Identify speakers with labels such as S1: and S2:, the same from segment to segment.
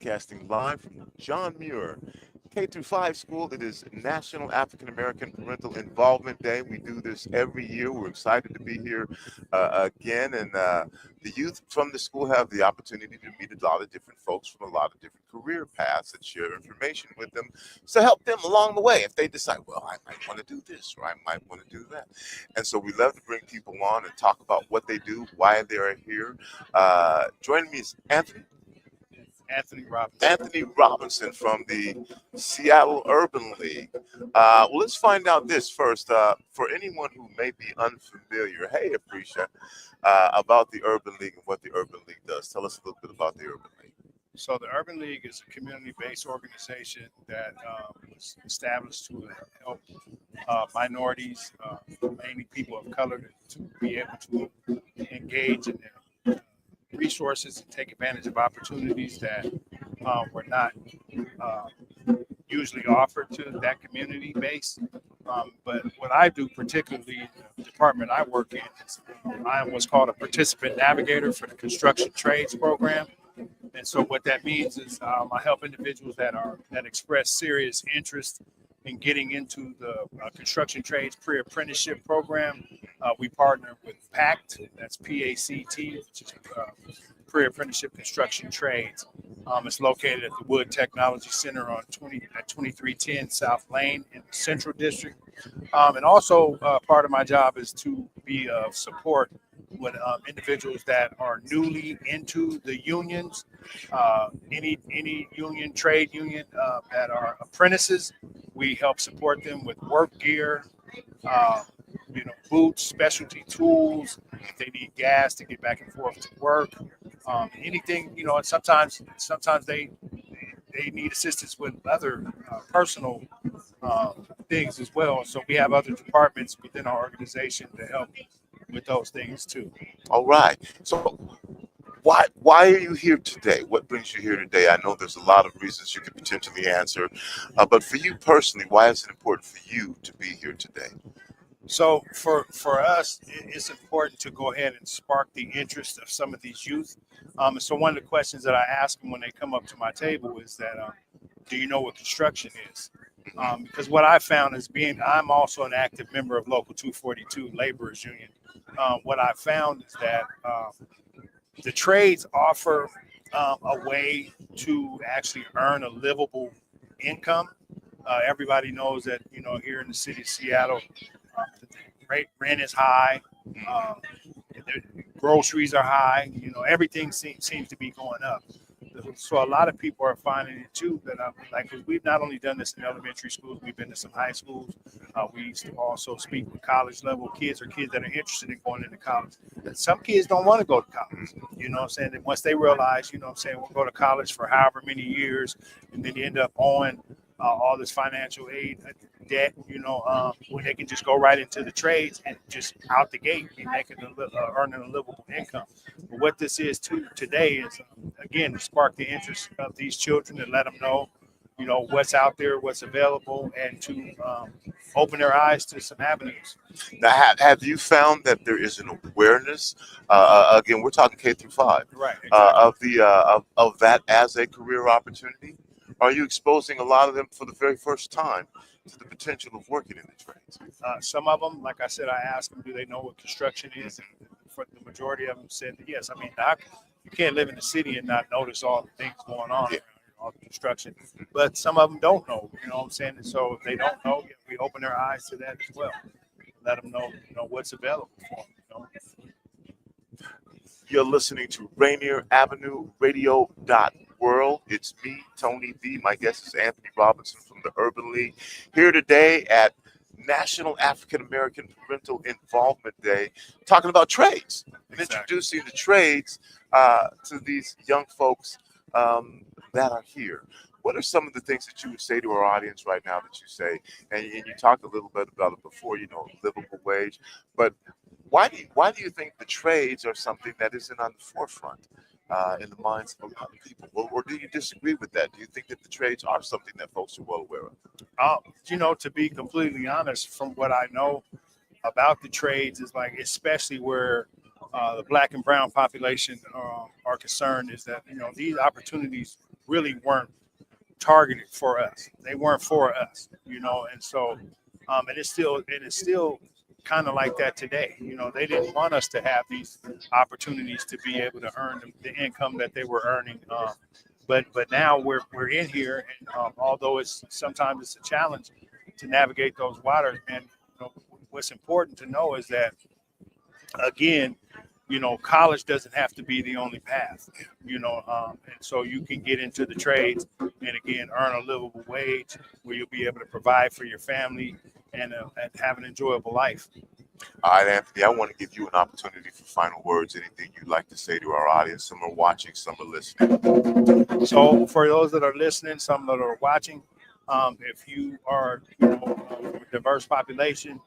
S1: broadcasting live from John Muir K through 5 school. It is National African American Parental Involvement Day. We do this every year. We're excited to be here again. And the youth from the school have the opportunity to meet a lot of different folks from a lot of different career paths and share information with them to help them along the way if they decide, well, I might want to do this or I might want to do that. And so we love to bring people on and talk about what they do, why they're here. Joining me is Anthony Robinson from the Seattle Urban League. Well, let's find out this first. For anyone who may be unfamiliar, hey, Appreciate, about the Urban League and what the Urban League does. Tell us a little bit about the Urban League.
S2: So the Urban League is a community-based organization that was established to help minorities, mainly people of color, to be able to engage in their resources and take advantage of opportunities that were not usually offered to that community base. But what I do, particularly in the department I work in, is I am what's called a participant navigator for the construction trades program. And so what that means is I help individuals that express serious interest in getting into the construction trades pre-apprenticeship program. We partner with PACT, that's PACT, which is pre-apprenticeship construction trades. It's located at the Wood Technology Center at 2310 South Lane in the Central District. And also part of my job is to be of support with individuals that are newly into the unions, any union, trade union that are apprentices. We help support them with work gear, boots, specialty tools, if they need gas to get back and forth to work, anything, and sometimes they need assistance with other personal things as well. So we have other departments within our organization to help with those things too.
S1: All right. So why are you here today? What brings you here today? I know there's a lot of reasons you could potentially answer, but for you personally, why is it important for you to be here today?
S2: So for us, it's important to go ahead and spark the interest of some of these youth. So one of the questions that I ask them when they come up to my table is that, do you know what construction is? Because what I found is I'm also an active member of Local 242 Laborers Union. What I found is that the trades offer a way to actually earn a livable income. Everybody knows that, here in the city of Seattle, rent is high, groceries are high, everything seems to be going up. So a lot of people are finding it too that because we've not only done this in elementary schools, we've been to some high schools. We used to also speak with college level kids or kids that are interested in going into college. And some kids don't want to go to college, what I'm saying? And once they realize, we'll go to college for however many years, and then you end up on all this financial aid debt, when they can just go right into the trades and just out the gate be earning a livable income. But what this is today is, again, to spark the interest of these children and let them know, what's out there, what's available, and to open their eyes to some avenues.
S1: Now, have you found that there is an awareness? Again, we're talking K through 5,
S2: right? Exactly.
S1: Of that as a career opportunity. Are you exposing a lot of them for the very first time to the potential of working in the trades?
S2: Some of them, like I said, I asked them, do they know what construction is? And for the majority of them said that yes. I mean, you can't live in the city and not notice all the things going on, all the construction. But some of them don't know, what I'm saying? And so if they don't know, we open their eyes to that as well. Let them know, what's available for them.
S1: You're listening to Rainier Avenue Radio World. It's me, Tony B. My guest is Anthony Robinson from the Urban League, here today at National African American Parental Involvement Day, talking about trades and introducing the trades to these young folks that are here. What are some of the things that you would say to our audience right now that you say, and you talked a little bit about it before, livable wage, but why do you think the trades are something that isn't on the forefront in the minds of a lot of people? Or do you disagree with that? Do you think that the trades are something that folks are well aware of?
S2: To be completely honest, from what I know about the trades is especially where the Black and brown population are concerned, is that, these opportunities really weren't targeted for us. They weren't for us, and so and it's still kind of like that today. They didn't want us to have these opportunities to be able to earn the income that they were earning. But now we're in here, and although sometimes it's a challenge to navigate those waters, man. What's important to know is that, again, college doesn't have to be the only path, and so you can get into the trades and, again, earn a livable wage where you'll be able to provide for your family and have an enjoyable life.
S1: All right, Anthony, I want to give you an opportunity for final words. Anything you'd like to say to our audience? Some are watching, some are listening.
S2: So for those that are listening, some that are watching, if you are from a diverse population,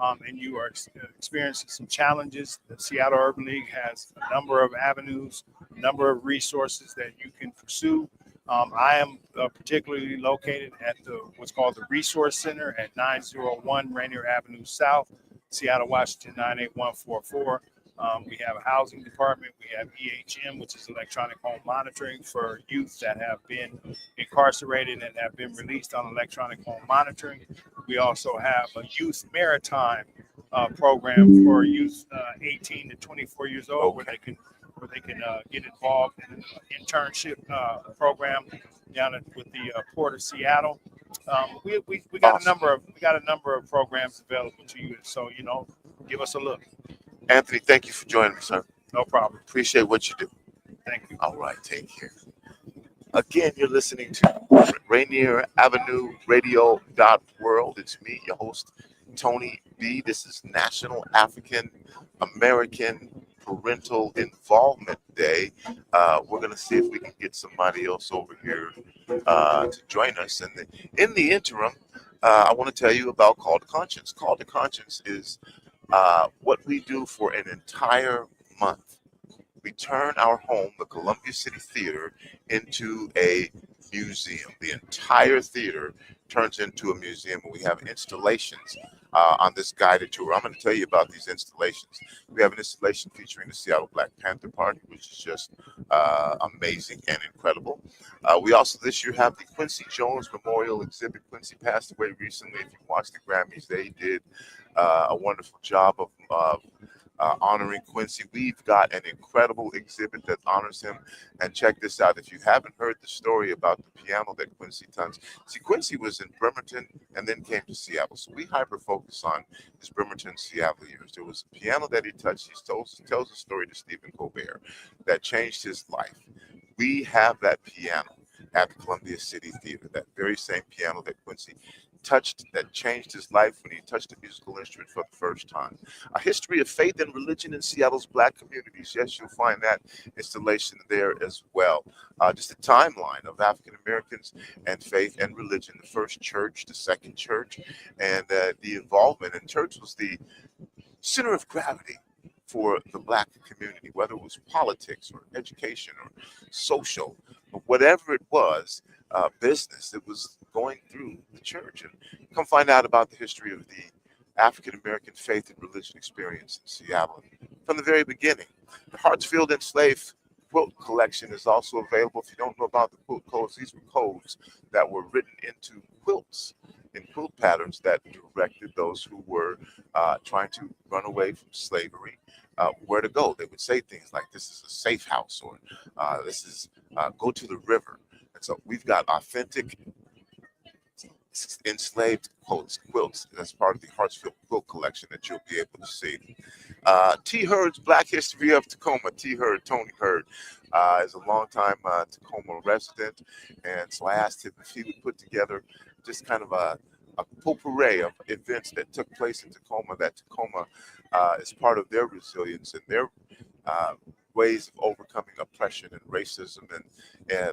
S2: and you are experiencing some challenges, the Seattle Urban League has a number of avenues, a number of resources that you can pursue. I am particularly located at what's called the Resource Center at 901 Rainier Avenue South, Seattle, Washington, 98144. We have a housing department. We have EHM, which is electronic home monitoring for youth that have been incarcerated and have been released on electronic home monitoring. We also have a youth maritime program for youth 18 to 24 years old, where they can get involved in an internship program down with the Port of Seattle. We got
S1: Awesome.
S2: we got a number of programs available to you. So give us a look.
S1: Anthony, thank you for joining me, sir.
S2: No problem.
S1: Appreciate what you do.
S2: Thank you.
S1: All right, take care. Again, you're listening to Rainier Avenue Radio World. It's me, your host, Tony B. This is National African American Parental Involvement Day. We're going to see if we can get somebody else over here to join us. And in the interim, I want to tell you about Call to Conscience. Call to Conscience is what we do for an entire month. We turn our home, the Columbia City Theater, into a museum. The entire theater turns into a museum, and we have installations on this guided tour. I'm going to tell you about these installations. We have an installation featuring the Seattle Black Panther Party, which is just amazing and incredible. We also this year have the Quincy Jones Memorial Exhibit. Quincy passed away recently. If you watched the Grammys, they did a wonderful job of honoring Quincy. We've got an incredible exhibit that honors him. And check this out. If you haven't heard the story about the piano that Quincy touched, see, Quincy was in Bremerton and then came to Seattle. So we hyper-focus on his Bremerton, Seattle years. There was a piano that he touched. He tells a story to Stephen Colbert that changed his life. We have that piano at the Columbia City Theater, that very same piano that Quincy touched, that changed his life when he touched a musical instrument for the first time. A history of faith and religion in Seattle's Black communities. Yes, you'll find that installation there as well. Just a timeline of African Americans and faith and religion. The first church, the second church, and the involvement. And church was the center of gravity for the Black community, whether it was politics or education or social, or whatever it was, business, it was going through the church. And come find out about the history of the African American faith and religion experience in Seattle from the very beginning. The Hartsfield Enslaved Quilt Collection is also available. If you don't know about the quilt codes, these were codes that were written into quilts in quilt patterns that directed those who were trying to run away from slavery where to go. They would say things like, "This is a safe house," or "This is go to the river." And so we've got authentic enslaved quilts. That's part of the Hartsfield Quilt Collection that you'll be able to see. T. Hurd's Black History of Tacoma. T. Hurd, Tony Hurd, is a longtime Tacoma resident. And so I asked him if he would put together just kind of a potpourri of events that took place in Tacoma, that Tacoma is part of their resilience and their ways of overcoming oppression and racism, and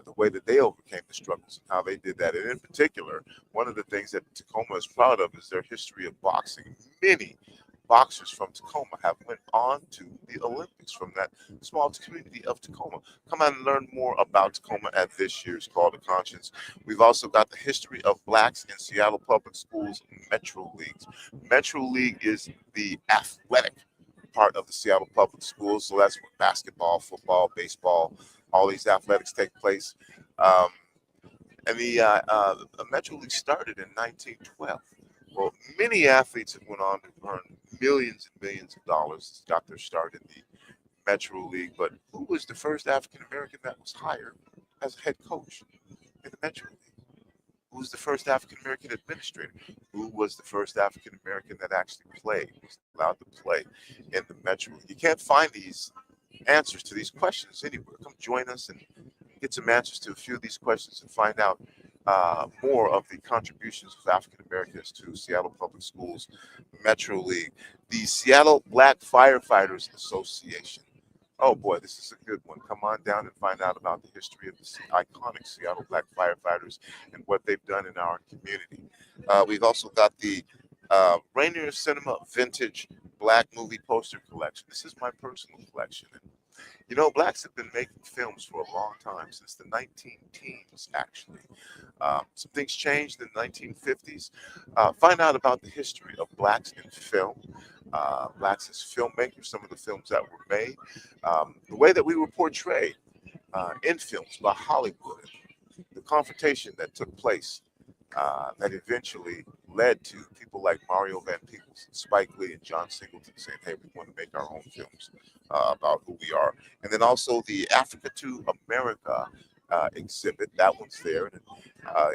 S1: the way that they overcame the struggles and how they did that. And in particular, one of the things that Tacoma is proud of is their history of boxing. Many boxers from Tacoma have went on to the Olympics from that small community of Tacoma. Come out and learn more about Tacoma at this year's Call to Conscience. We've also got the history of Blacks in Seattle Public Schools Metro Leagues. Metro League is the athletic part of the Seattle Public Schools. So that's where basketball, football, baseball, all these athletics take place. Um, and the Metro League started in 1912. Well, many athletes have went on to earn millions and millions of dollars, got their start in the Metro League. But who was the first African American that was hired as a head coach in the Metro League? Who was the first African American administrator? Who was the first African American that actually played, was allowed to play in the Metro League? You can't find these answers to these questions anywhere. Come join us and get some answers to a few of these questions and find out more of the contributions of African Americans to Seattle Public Schools Metro League. The Seattle Black Firefighters Association. Oh boy, this is a good one. Come on down and find out about the history of the iconic Seattle Black Firefighters and what they've done in our community. We've also got the Rainier Cinema Vintage Black Movie Poster Collection. This is my personal collection. And, you know, blacks have been making films for a long time, since the 19 teens, actually. Some things changed in the 1950s. Find out about the history of blacks in film, blacks as filmmakers, some of the films that were made, the way that we were portrayed in films by Hollywood, the confrontation that took place that eventually led to people like Mario Van Peebles, Spike Lee, and John Singleton saying, hey, we want to make our own films about who we are. And then also the Africa to America exhibit, that one's there, and it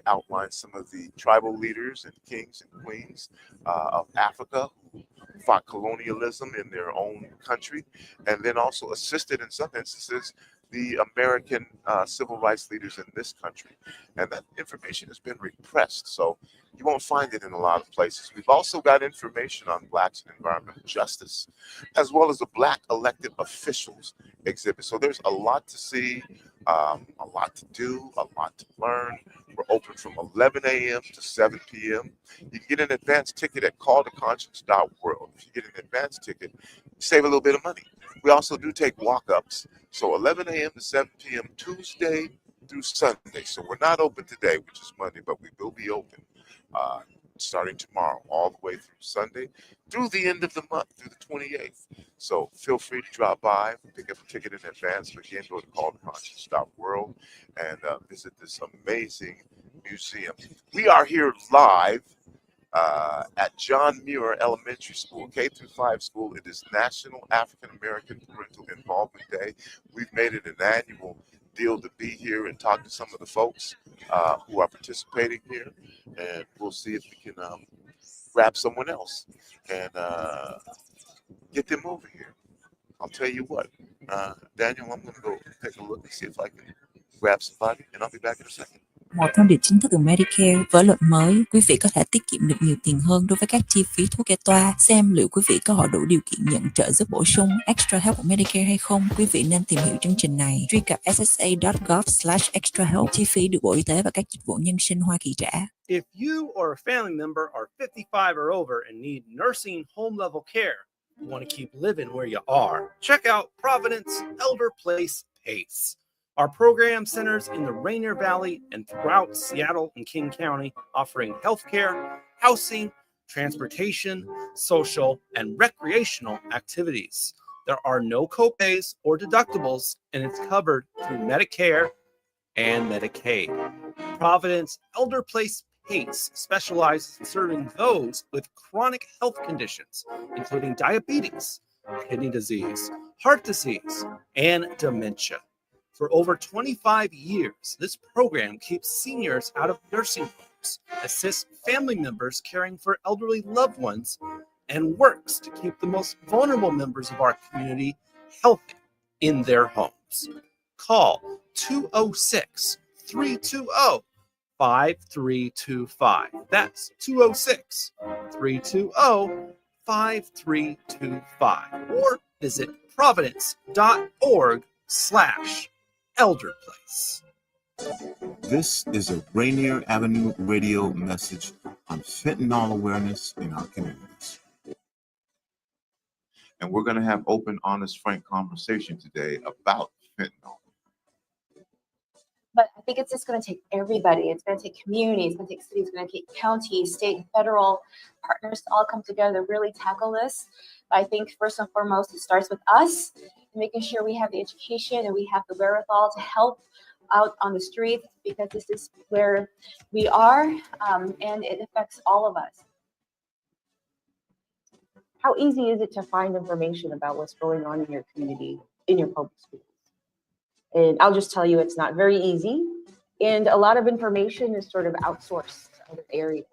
S1: outlines some of the tribal leaders and kings and queens of Africa who fought colonialism in their own country, and then also assisted in some instances the American civil rights leaders in this country. And that information has been repressed, so you won't find it in a lot of places. We've also got information on blacks and environmental justice, as well as a black elected officials exhibit. So there's a lot to see, a lot to do, a lot to learn. We're open from 11 a.m. to 7 p.m. You can get an advance ticket at calltoconscience.world. If you get an advance ticket, you save a little bit of money. We also do take walk-ups. So 11 a.m. to 7 p.m. Tuesday through Sunday. So we're not open today, which is Monday, but we will be open starting tomorrow, all the way through Sunday, through the end of the month, through the 28th. So feel free to drop by, pick up a ticket in advance. But again, go to calltoconscience.world and visit this amazing museum. We are here live at John Muir Elementary School, K-5 school. It is National African American Parental Involvement Day. We've made it an annual deal to be here and talk to some of the folks who are participating here, and we'll see if we can grab someone else and get them over here. I'll tell you what, Daniel, I'm going to go take a look and see if I can grab somebody, and I'll be back in a second.
S3: Một thông điệp chính thức từ Medicare với luật mới, quý vị có thể tiết kiệm được nhiều tiền hơn đối với các chi phí thuốc kê toa. Xem liệu quý vị có họ đủ điều kiện nhận trợ giúp bổ sung Extra Help của Medicare hay không, quý vị nên tìm hiểu chương trình này. Truy cập ssa.gov/extrahelp. Chi phí được Bộ Y tế và các dịch vụ nhân sinh Hoa Kỳ trả.
S4: If you or a family member are 55 or over and need nursing home level care, you want to keep living where you are, check out Providence Elder Place PACE. Our program centers in the Rainier Valley and throughout Seattle and King County, offering healthcare, housing, transportation, social, and recreational activities. There are no copays or deductibles, and it's covered through Medicare and Medicaid. Providence Elder Place PACE specializes in serving those with chronic health conditions, including diabetes, kidney disease, heart disease, and dementia. For over 25 years, this program keeps seniors out of nursing homes, assists family members caring for elderly loved ones, and works to keep the most vulnerable members of our community healthy in their homes. Call 206-320-5325. That's 206-320-5325. Or visit providence.org/Elder Place.
S1: This is a Rainier Avenue radio message on fentanyl awareness in our communities. And we're going to have open, honest, frank conversation today about fentanyl.
S5: But I think it's just going to take everybody. It's going to take communities, it's going to take cities, it's going to take counties, state, and federal partners to all come together to really tackle this. But I think first and foremost, it starts with us, making sure we have the education and we have the wherewithal to help out on the streets because this is where we are, and it affects all of us.
S6: How easy is it to find information about what's going on in your community, in your public schools? And I'll just tell you, it's not very easy. And a lot of information is sort of outsourced to other areas.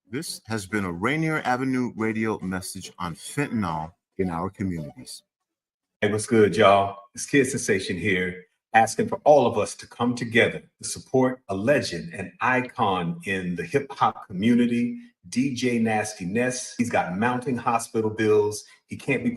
S1: This has been a Rainier Avenue radio message on fentanyl in our communities.
S7: Hey, what's good, y'all? It's Kid Sensation here, asking for all of us to come together to support a legend, an icon in the hip hop community, DJ Nasty Ness. He's got mounting hospital bills. He can't be.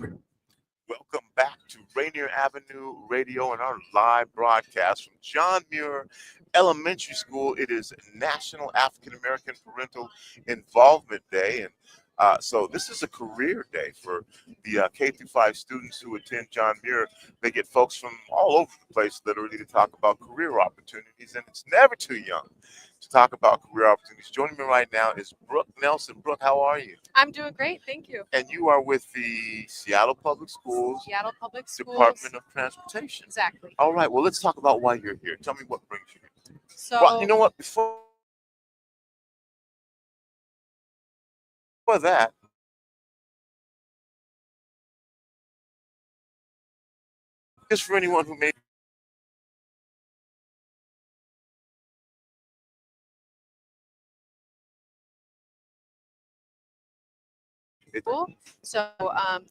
S1: Welcome back to Rainier Avenue Radio and our live broadcast from John Muir Elementary School. It is National African American Parental Involvement Day, and so this is a career day for the K through 5 students who attend John Muir. They get folks from all over the place literally to talk about career opportunities, and it's never too young to talk about career opportunities. Joining me right now is Brooke Nelson. Brooke, how are you?
S8: I'm doing great, thank you.
S1: And you are with the Seattle Public Schools
S8: Seattle Public Schools.
S1: Department of Transportation.
S8: Exactly.
S1: All right, well, let's talk about why you're here. Tell me what brings you here.
S8: So,
S1: Well, you know what? Before that, just for anyone who may
S8: So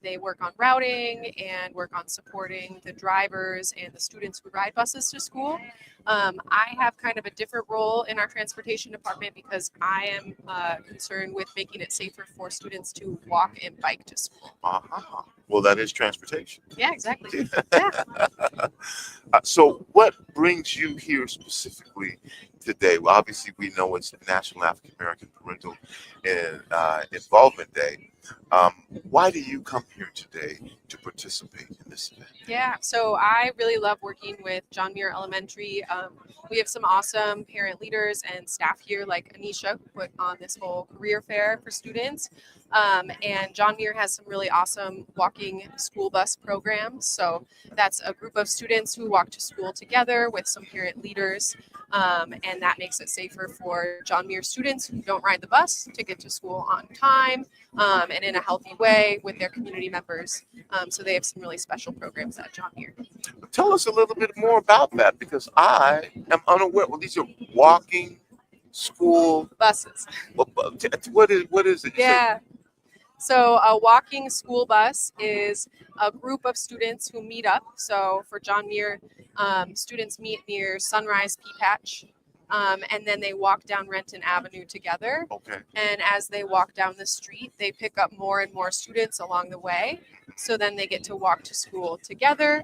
S8: they work on routing and work on supporting the drivers and the students who ride buses to school. I have kind of a different role in our transportation department because I am concerned with making it safer for students to walk and bike to school.
S1: Well, that is transportation.
S8: Yeah, exactly. Yeah.
S1: So what brings you here specifically today? Well, obviously, we know it's National African American Parental Involvement Day. Why do you come here today to participate in this event?
S8: Yeah, so I really love working with John Muir Elementary. We have some awesome parent leaders and staff here, like Anisha, who put on this whole career fair for students. And John Muir has some really awesome walking school bus programs. So that's a group of students who walk to school together with some parent leaders. And that makes it safer for John Muir students who don't ride the bus to get to school on time and in a healthy way with their community members. So they have some really special programs at John Muir.
S1: Tell us a little bit more about that, because I am unaware. Well, these are walking school
S8: buses.
S1: What is it?
S8: Yeah. So a walking school bus is a group of students who meet up. So for John Muir, students meet near Sunrise Pea Patch, and then they walk down Renton Avenue together.
S1: Okay.
S8: And as they walk down the street, they pick up more and more students along the way. So then they get to walk to school together.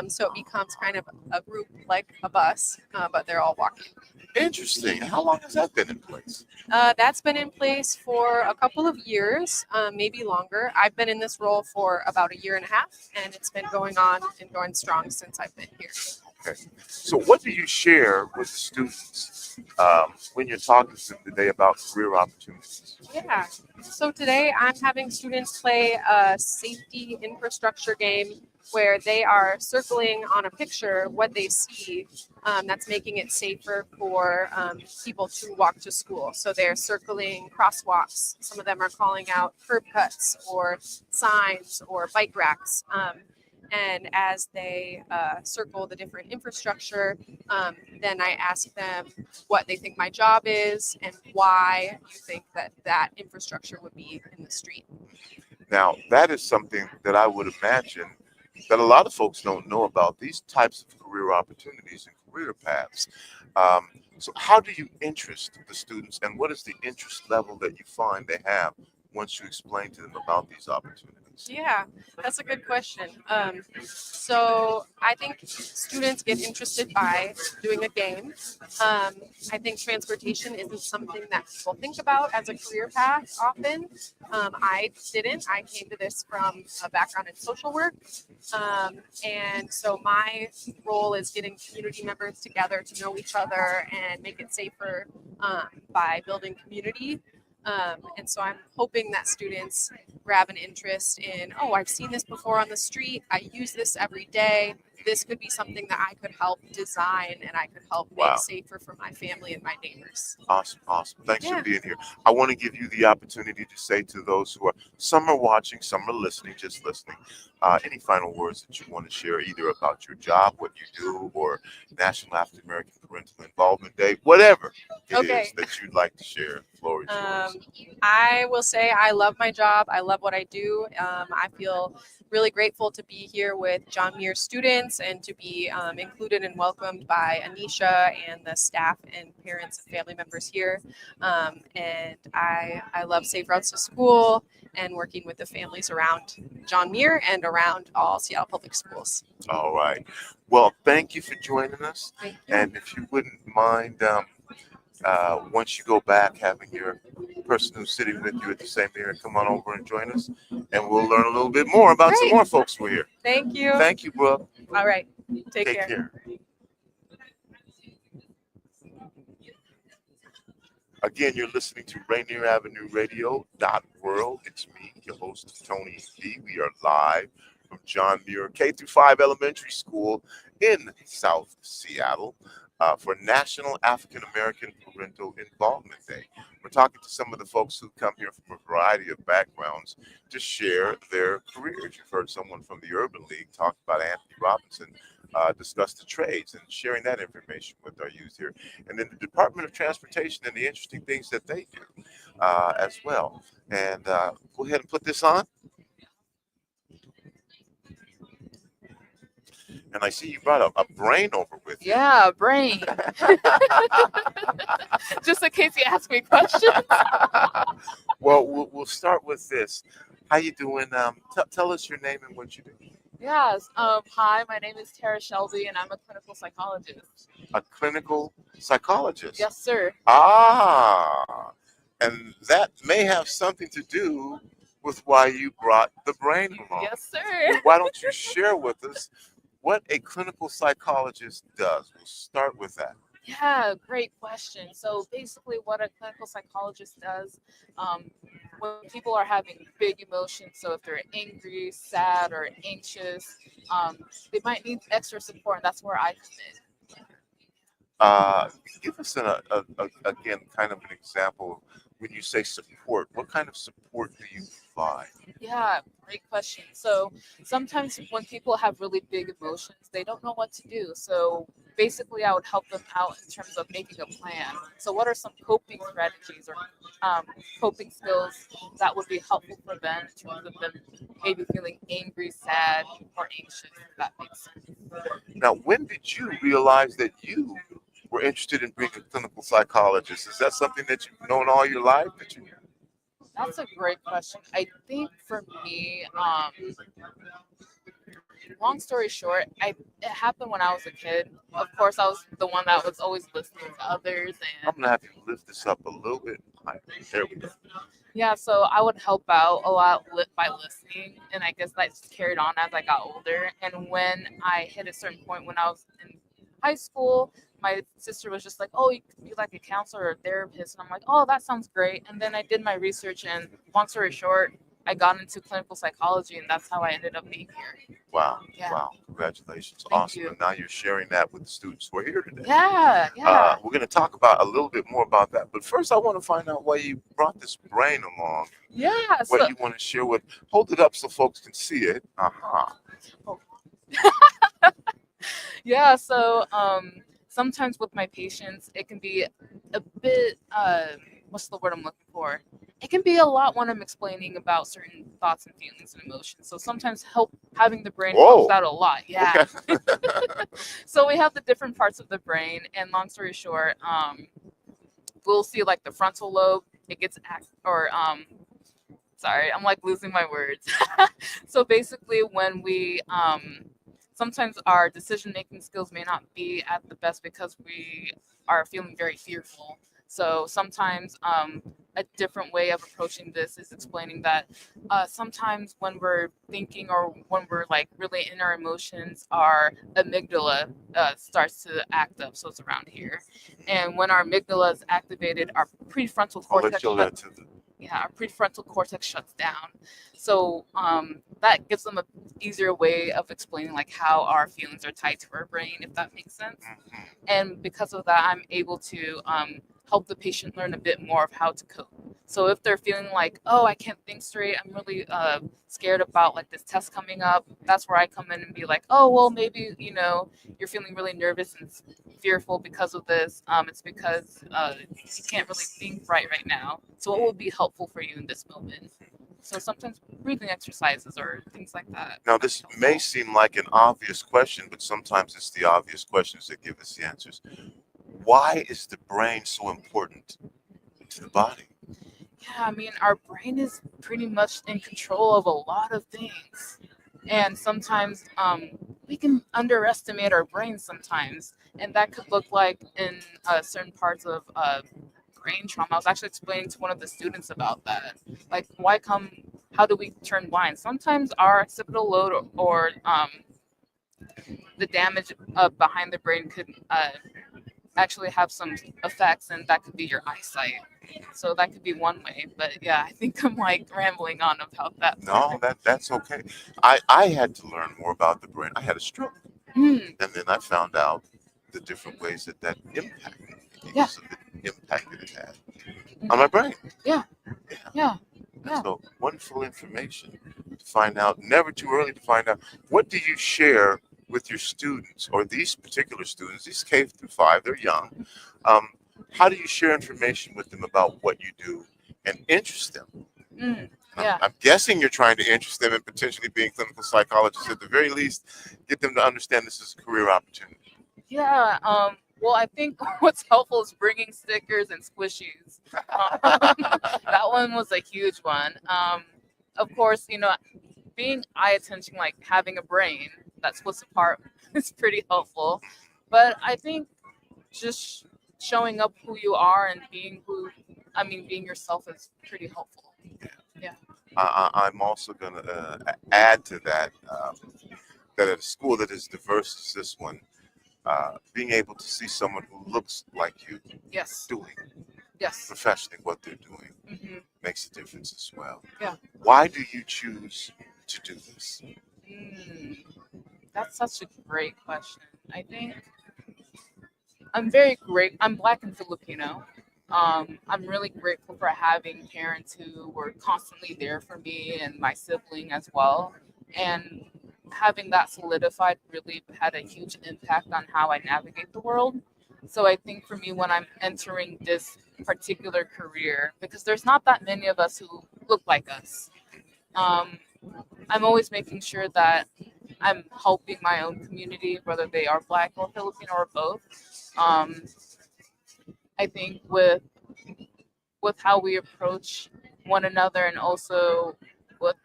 S8: So it becomes kind of a group like a bus, but they're all walking.
S1: Interesting. How long has that been in place?
S8: That's been in place for a couple of years, maybe longer. I've been in this role for about 1.5 years, and it's been going on and going strong since I've been here.
S1: Okay. So what do you share with the students when you're talking to them today about career opportunities?
S8: Yeah. So today I'm having students play a safety infrastructure game where they are circling on a picture what they see that's making it safer for people to walk to school. So they're circling crosswalks. Some of them are calling out curb cuts or signs or bike racks. And as they circle the different infrastructure, then I ask them what they think my job is and why you think that that infrastructure would be in the street.
S1: Now, that is something that I would imagine that a lot of folks don't know about, these types of career opportunities and career paths. So how do you interest the students, and what is the interest level that you find they have once you explain to them about these opportunities?
S8: Yeah, that's a good question. So I think students get interested by doing a game. I think transportation isn't something that people think about as a career path often. I didn't. I came to this from a background in social work. And so my role is getting community members together to know each other and make it safer by building community. And so I'm hoping that students grab an interest in, oh, I've seen this before on the street. I use this every day. this could be something that I could help design and I could help
S1: Wow.
S8: make safer for my family and my neighbors.
S1: Awesome. Thanks
S8: Yeah.
S1: for being here. I want to give you the opportunity to say to those who are, some are watching, some are listening, just listening, any final words that you want to share, either about your job, what you do, or National African American Parental Involvement Day, whatever it
S8: Okay.
S1: is that you'd like to share. The floor is yours.
S8: I will say I love my job. I love what I do. I feel really grateful to be here with John Muir students and to be included and welcomed by Anisha and the staff and parents and family members here. And I love Safe Routes to School and working with the families around John Muir and around all Seattle Public Schools.
S1: All right. Well, thank you for joining us.
S8: Thank you.
S1: And if you wouldn't mind, once you go back, having your person who's sitting with you at the same area come on over and join us, and we'll learn a little bit more about some
S8: Great.
S1: more folks who are here.
S8: Thank you.
S1: Thank you, Brooke.
S8: All right. Take
S1: Take
S8: care.
S1: care. Again, you're listening to Rainier Avenue Radio .world. It's me, your host, Tony D. We are live from John Muir K-5 Elementary School in South Seattle for National African American Parental Involvement Day. We're talking to some of the folks who come here from a variety of backgrounds to share their careers. You've heard someone from the Urban League talk about Anthony Robinson, discuss the trades and sharing that information with our youth here. And then the Department of Transportation and the interesting things that they do as well. And go ahead and put this on. And I see you brought a brain over with you.
S9: Yeah, brain. Just in case you ask me questions.
S1: Well, we'll start with this. How you doing? Tell us your name and what you do.
S9: Yes. Hi, my name is Tara Shelby, and I'm a clinical psychologist.
S1: A clinical psychologist.
S9: Yes, sir.
S1: Ah, and that may have something to do with why you brought the brain along.
S9: Yes, sir.
S1: Why don't you share with us what a clinical psychologist does? We'll start with that.
S9: Yeah, great question. So basically what a clinical psychologist does, when people are having big emotions, so if they're angry, sad, or anxious, they might need extra support, and that's where I come in.
S1: Give us again kind of an example. When you say support, what kind of support do you provide?
S9: Yeah, great question. So sometimes when people have really big emotions, they don't know what to do. So basically, I would help them out in terms of making a plan. So what are some coping strategies or coping skills that would be helpful for them in terms of them maybe feeling angry, sad, or anxious, if that makes sense.
S1: Now, when did you realize that you were interested in being a clinical psychologist? Is that something that you've known all your life?
S9: That's a great question. I think for me, long story short, it happened when I was a kid. Of course, I was the one that was always listening to others. And
S1: I'm going to have you lift this up a little bit higher. There we go.
S9: yeah, so I would help out a lot by listening, and I guess that just carried on as I got older. And when I hit a certain point when I was in high school, my sister was just like, oh, you could be like a counselor or a therapist. And I'm like, oh, that sounds great. And then I did my research, and long story short, I got into clinical psychology, and that's how I ended up being here.
S1: Wow.
S9: Yeah.
S1: Wow. Congratulations.
S9: Thank
S1: Awesome.
S9: you.
S1: And now you're sharing that with the students who are here today.
S9: Yeah.
S1: We're going to talk about a little bit more about that. But first, I want to find out why you brought this brain along.
S9: Yeah.
S1: What you want to share with. Hold it up so folks can see it.
S9: Yeah. So sometimes with my patients, it can be a bit, what's the word I'm looking for? It can be a lot when I'm explaining about certain thoughts and feelings and emotions. So sometimes having the brain helps out a lot. Yeah.
S1: Okay.
S9: So we have the different parts of the brain, and long story short, we'll see like the frontal lobe. It gets sorry, I'm like losing my words. So basically, when we sometimes our decision-making skills may not be at the best because we are feeling very fearful. So sometimes a different way of approaching this is explaining that sometimes when we're thinking or when we're like really in our emotions, our amygdala starts to act up. So it's around here. And when our amygdala is activated, our prefrontal
S1: I'll let
S9: cortex.
S1: you let to the
S9: our prefrontal cortex shuts down. So that gives them a easier way of explaining like how our feelings are tied to our brain, if that makes sense. And because of that, I'm able to help the patient learn a bit more of how to cope. So if they're feeling like, oh, I can't think straight, I'm really scared about like this test coming up, that's where I come in and be like, oh, well, maybe, you're feeling really nervous and fearful because of this. It's because you can't really think right now. So what would be helpful for you in this moment? So sometimes breathing exercises or things like that.
S1: Now, this may seem like an obvious question, but sometimes it's the obvious questions that give us the answers. Why is the brain so important to the body?
S9: Yeah, I mean, our brain is pretty much in control of a lot of things. And sometimes we can underestimate our brain sometimes. And that could look like in certain parts of brain trauma. I was actually explaining to one of the students about that. Like, how do we turn blind? Sometimes our occipital lobe or the damage behind the brain could actually have some effects, and that could be your eyesight. So that could be one way. But yeah, I think I'm like rambling on about that.
S1: No, that's okay. I had to learn more about the brain. I had a stroke, and then I found out the different ways that impacted me, because of the impact that it had on my brain.
S9: Yeah.
S1: So wonderful information to find out. Never too early to find out. What do you share with your students, or these particular students, these K through 5, they're young. How do you share information with them about what you do and interest them? I'm guessing you're trying to interest them in potentially being clinical psychologists. At the very least, get them to understand this is a career opportunity.
S9: Yeah. Well, I think what's helpful is bringing stickers and squishies. That one was a huge one. Of course, being eye attention, like having a brain that splits apart, is pretty helpful. But I think just showing up who you are and being yourself is pretty helpful. Yeah.
S1: I'm also going to add to that, that at a school that is diverse as this one, being able to see someone who looks like you doing professionally what they're doing makes a difference as well.
S9: Yeah.
S1: Why do you choose to do this?
S9: That's such a great question. I think I'm Black and Filipino. I'm really grateful for having parents who were constantly there for me and my sibling as well. And having that solidified really had a huge impact on how I navigate the world. So I think for me, when I'm entering this particular career, because there's not that many of us who look like us, I'm always making sure that I'm helping my own community, whether they are Black or Filipino or both. I think with how we approach one another, and also with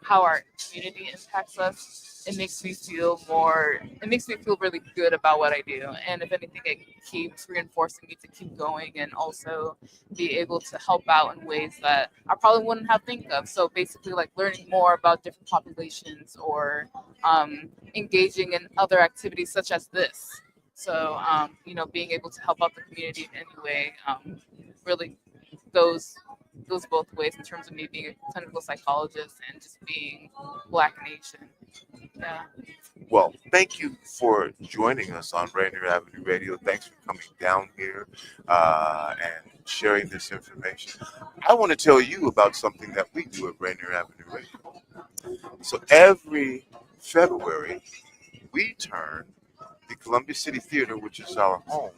S9: how our community impacts us, it makes me feel really good about what I do. And if anything, it keeps reinforcing me to keep going and also be able to help out in ways that I probably wouldn't have think of. So basically like learning more about different populations, or engaging in other activities such as this. So, being able to help out the community in any way really goes both ways in terms of me being a clinical psychologist and just being Black and Asian. Yeah.
S1: Well, thank you for joining us on Rainier Avenue Radio. Thanks for coming down here and sharing this information. I want to tell you about something that we do at Rainier Avenue Radio. So every February, we turn the Columbia City Theater, which is our home,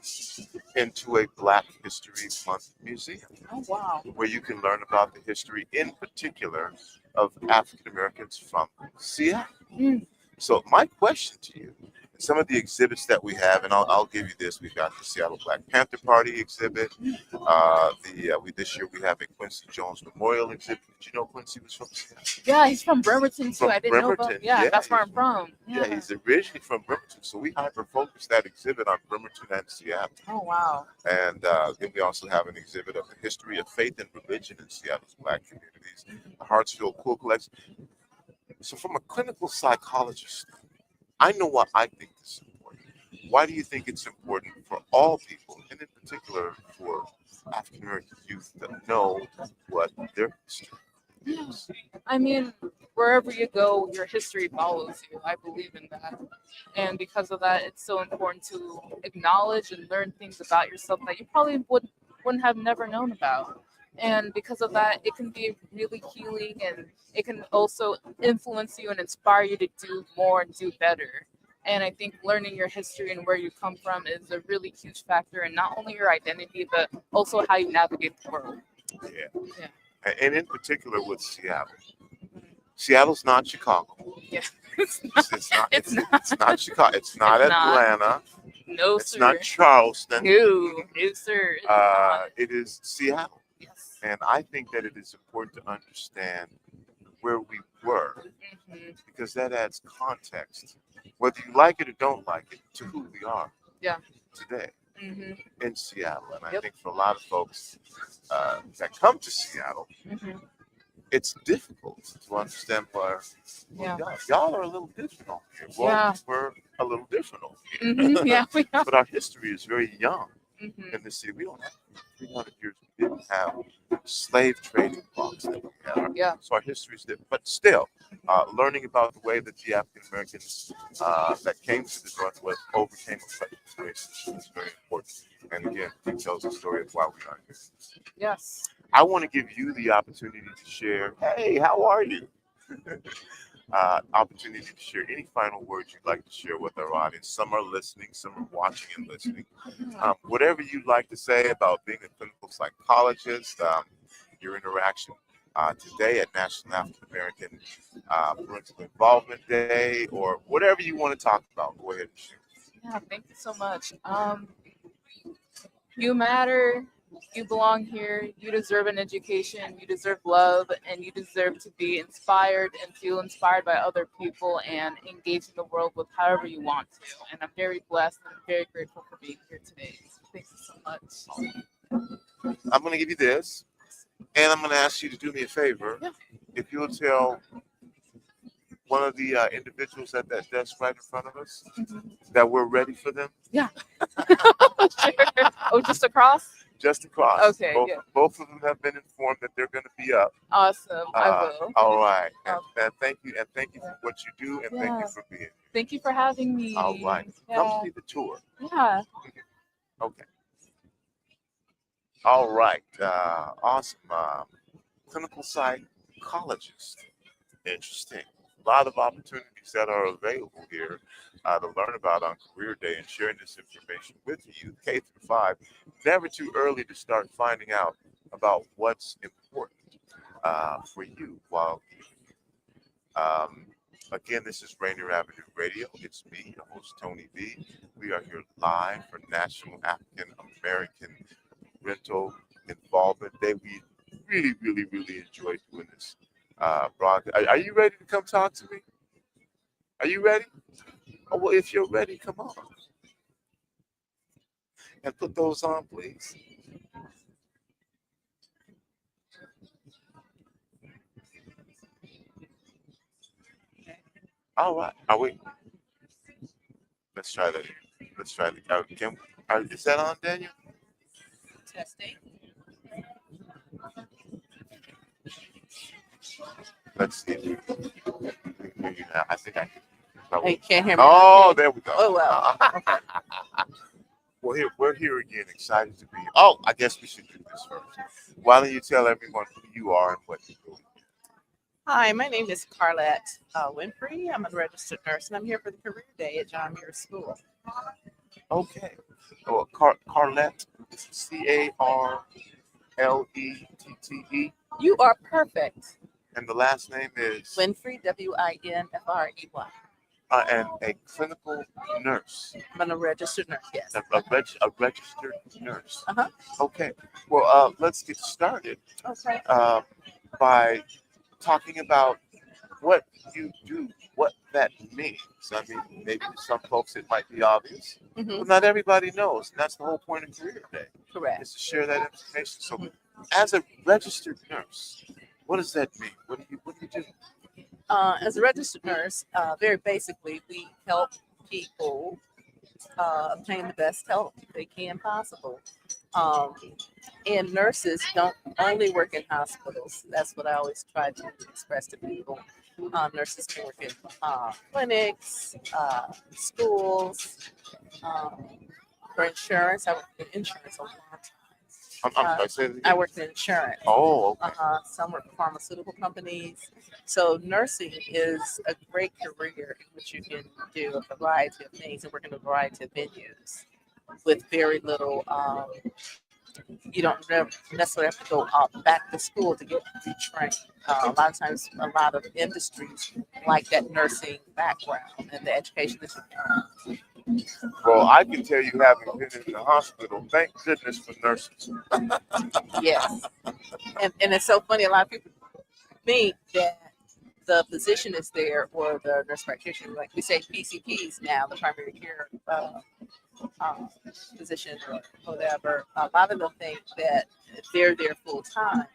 S1: into a Black History Month museum.
S9: Oh, wow.
S1: Where you can learn about the history, in particular, of African Americans from Seattle. So my question to you, some of the exhibits that we have, and I'll give you this. We've got the Seattle Black Panther Party exhibit. This year we have a Quincy Jones Memorial exhibit. Did you know Quincy was from Seattle?
S9: Yeah, he's from Bremerton too. I didn't know about. Yeah,
S1: yeah,
S9: that's where I'm from.
S1: Yeah, he's originally from Bremerton. So we hyper-focused that exhibit on Bremerton and Seattle.
S9: Oh, wow.
S1: And then we also have an exhibit of the history of faith and religion in Seattle's Black communities, the Hartsfield Cool Collection. So from a clinical psychologist, I know why I think this is important. Why do you think it's important for all people, and in particular for African American youth that know what their history
S9: Yeah.
S1: is.
S9: I mean, wherever you go, your history follows you. I believe in that. And because of that, it's so important to acknowledge and learn things about yourself that you probably wouldn't have never known about. And because of that, it can be really healing, and it can also influence you and inspire you to do more and do better. And I think learning your history and where you come from is a really huge factor in not only your identity, but also how you navigate the world.
S1: Yeah.
S9: Yeah.
S1: And in particular with Seattle. Seattle's not Chicago.
S9: Yeah. It's not.
S1: It's not.
S9: It's
S1: It's not Chicago. It's not
S9: It's not.
S1: Atlanta.
S9: No,
S1: It's
S9: sir.
S1: not Charleston.
S9: No, sir. It's not.
S1: It is Seattle.
S9: Yes.
S1: And I think that it is important to understand where we were,
S9: Hmm.
S1: because that adds context, whether you like it or don't like it, to who we are
S9: Yeah.
S1: today
S9: Hmm.
S1: in Seattle. And I
S9: Yep.
S1: think for a lot of folks that come to Seattle,
S9: Hmm.
S1: it's difficult to understand why
S9: Yeah.
S1: y'all are a little different over here. Well,
S9: Yeah.
S1: we're a little different over here.
S9: Hmm. Yeah, we are.
S1: But our history is very young
S9: Hmm.
S1: in the city. We don't have 300 years. We didn't have slave trading laws that we have.
S9: Yeah.
S1: So our history is different. But still, learning about the way that the African Americans that came to the Northwest overcame oppression is very important. And again, it tells the story of why we are here.
S9: Yes.
S1: I want to give you the opportunity to share. Hey, how are you? Opportunity to share any final words you'd like to share with our audience. Some are listening, some are watching and listening. Whatever you'd like to say about being a clinical psychologist, your interaction today at National African American Parental Involvement Day, or whatever you want to talk about, go ahead and share.
S9: Yeah, thank you so much. You matter. You belong here. You deserve an education. You deserve love, and you deserve to be inspired and feel inspired by other people and engage in the world with however you want to. And I'm very blessed and very grateful for being here today. So thank you so much.
S1: I'm going to give you this, and I'm going to ask you to do me a favor.
S9: Yeah.
S1: If you'll tell one of the individuals at that desk right in front of us that we're ready for them.
S9: Yeah. Sure. Oh, just across?
S1: Just across.
S9: Okay,
S1: Both,
S9: yeah.
S1: both of them have been informed that they're going to be up.
S9: Awesome. I will.
S1: All right. And,
S9: Okay.
S1: and thank you for what you do, and thank
S9: Yeah.
S1: you for being here.
S9: Thank you for having me.
S1: All right.
S9: Yeah.
S1: Come see the tour.
S9: Yeah.
S1: Okay. All right. Awesome. Clinical psychologist. Interesting. A lot of opportunities that are available here to learn about on Career Day, and sharing this information with you, K through 5. Never too early to start finding out about what's important for you while again, this is Rainier Avenue Radio. It's me, your host, Tony V. We are here live for National African American Parental Involvement Day. We really enjoy doing this broadcast. Are you ready to come talk to me? Are you ready? Oh, well, if you're ready, come on. And put those on, please. All right. Are we? Let's try that. Let's try that. Is that on, Daniel?
S10: Testing.
S1: Let's see. Hear you now. I think I can.
S10: Oh, you can't hear me.
S1: Oh,
S10: Okay.
S1: there we go.
S10: Oh, well.
S1: Well, we're here again, excited to be here. Oh, I guess we should do this first. Why don't you tell everyone who you are and what you do?
S10: Hi, my name is Carlette Winfrey. I'm a registered nurse, and I'm here for the Career Day at John Muir School.
S1: Okay. Oh, Carlette, Carlette.
S10: You are perfect.
S1: And the last name is?
S10: Winfrey, Winfrey.
S1: And a clinical nurse.
S10: I'm a registered nurse, yes.
S1: A registered nurse.
S10: Uh-huh.
S1: Okay. Well, let's get started
S10: Okay.
S1: by talking about what you do, what that means. I mean, maybe to some folks it might be obvious, but not everybody knows. And that's the whole point of Career Day.
S10: Correct.
S1: Is to share that information. So as a registered nurse, what does that mean? What do you do?
S10: As a registered nurse, very basically, we help people obtain the best health they can possible. And nurses don't only work in hospitals. That's what I always try to express to people. Nurses can work in clinics, schools, for insurance. I work in insurance a long time.
S1: I'm sorry, say it again.
S10: I worked in insurance.
S1: Oh, okay.
S10: Some work for pharmaceutical companies. So nursing is a great career in which you can do a variety of things and work in a variety of venues with very little. You don't necessarily have to go back to school to get retrained. A lot of times, a lot of industries like that nursing background and the education is.
S1: Well, I can tell you, having been in the hospital, thank goodness for nurses.
S10: Yes. And it's so funny, a lot of people think that the physician is there or the nurse practitioner, like we say PCPs now, the primary care physician or whatever. A lot of them think that they're there full time,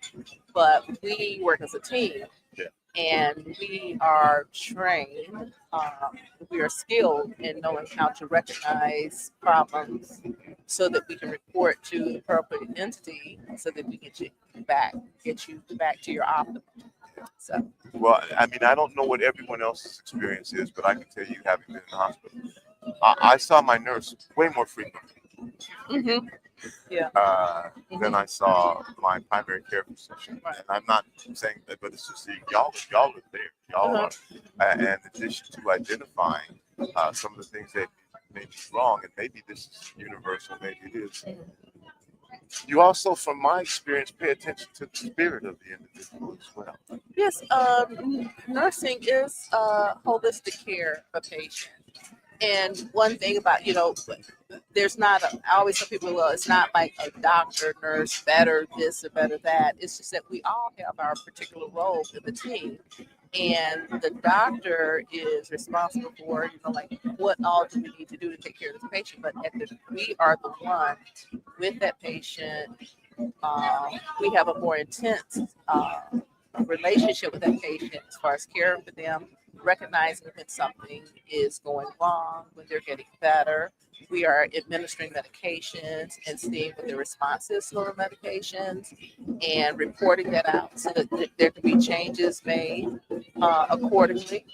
S10: but we work as a team.
S1: Yeah.
S10: And we are trained, we are skilled in knowing how to recognize problems so that we can report to the appropriate entity so that we get you back to your optimum. So.
S1: Well, I mean, I don't know what everyone else's experience is, but I can tell you, having been in the hospital, I saw my nurse way more frequently.
S10: Mm-hmm. Yeah.
S1: Than I saw my primary care physician.
S10: Right.
S1: And I'm not saying that, but it's just y'all are there. Y'all are, and in addition to identifying some of the things that may be wrong, and maybe this is universal, maybe it is. You also, from my experience, pay attention to the spirit of the individual as well.
S10: Yes, nursing is holistic care for patients. And one thing about, there's not, I always tell people, well, it's not like a doctor, nurse, better this or better that. It's just that we all have our particular role in the team. And the doctor is responsible for, like, what all do we need to do to take care of this patient? But we are the one with that patient. We have a more intense relationship with that patient as far as caring for them, recognizing when something is going wrong, when they're getting better. We are administering medications and seeing what the response is to those medications and reporting that out so that there can be changes made accordingly.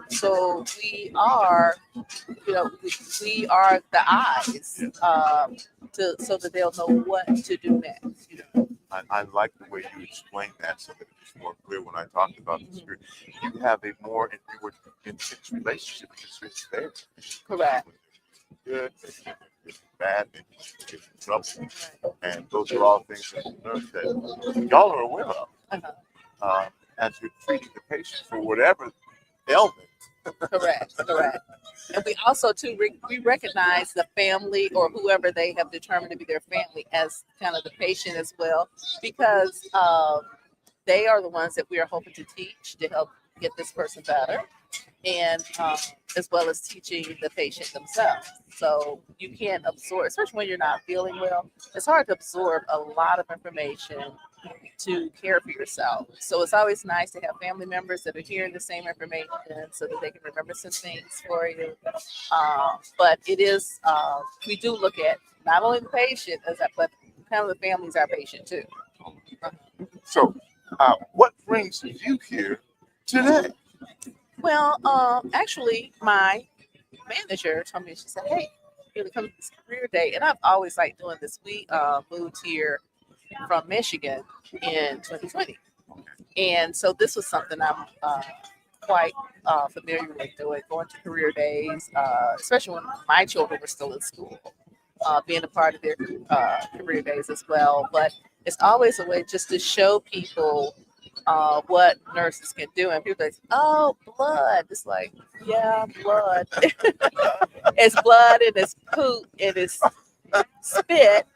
S10: So we are, we are the eyes so that they'll know what to do next.
S1: I like the way you explain that so that it's more clear when I talk about the spirit. You have a more intense relationship with your spirit.
S10: Correct.
S1: Good, bad, get in trouble. And those are all things as a nurse that y'all are aware of as you're treating the patient for whatever ailment.
S10: Correct. And we also, too, we recognize the family or whoever they have determined to be their family as kind of the patient as well, because they are the ones that we are hoping to teach to help get this person better, and as well as teaching the patient themselves. So you can't absorb, especially when you're not feeling well, it's hard to absorb a lot of information to care for yourself. So it's always nice to have family members that are hearing the same information so that they can remember some things for you. But it is, we do look at not only the patient, but kind of the family is our patient too.
S1: So what brings you here today?
S10: Well, actually, my manager told me, she said, hey, you're going to come to this career day. And I've always liked doing this. We moved here from Michigan in 2020. And so this was something I'm quite familiar with doing, going to career days, especially when my children were still in school, being a part of their career days as well. But it's always a way just to show people what nurses can do. And people say, oh, blood. It's like, yeah, blood. It's blood and it's poop and it's spit.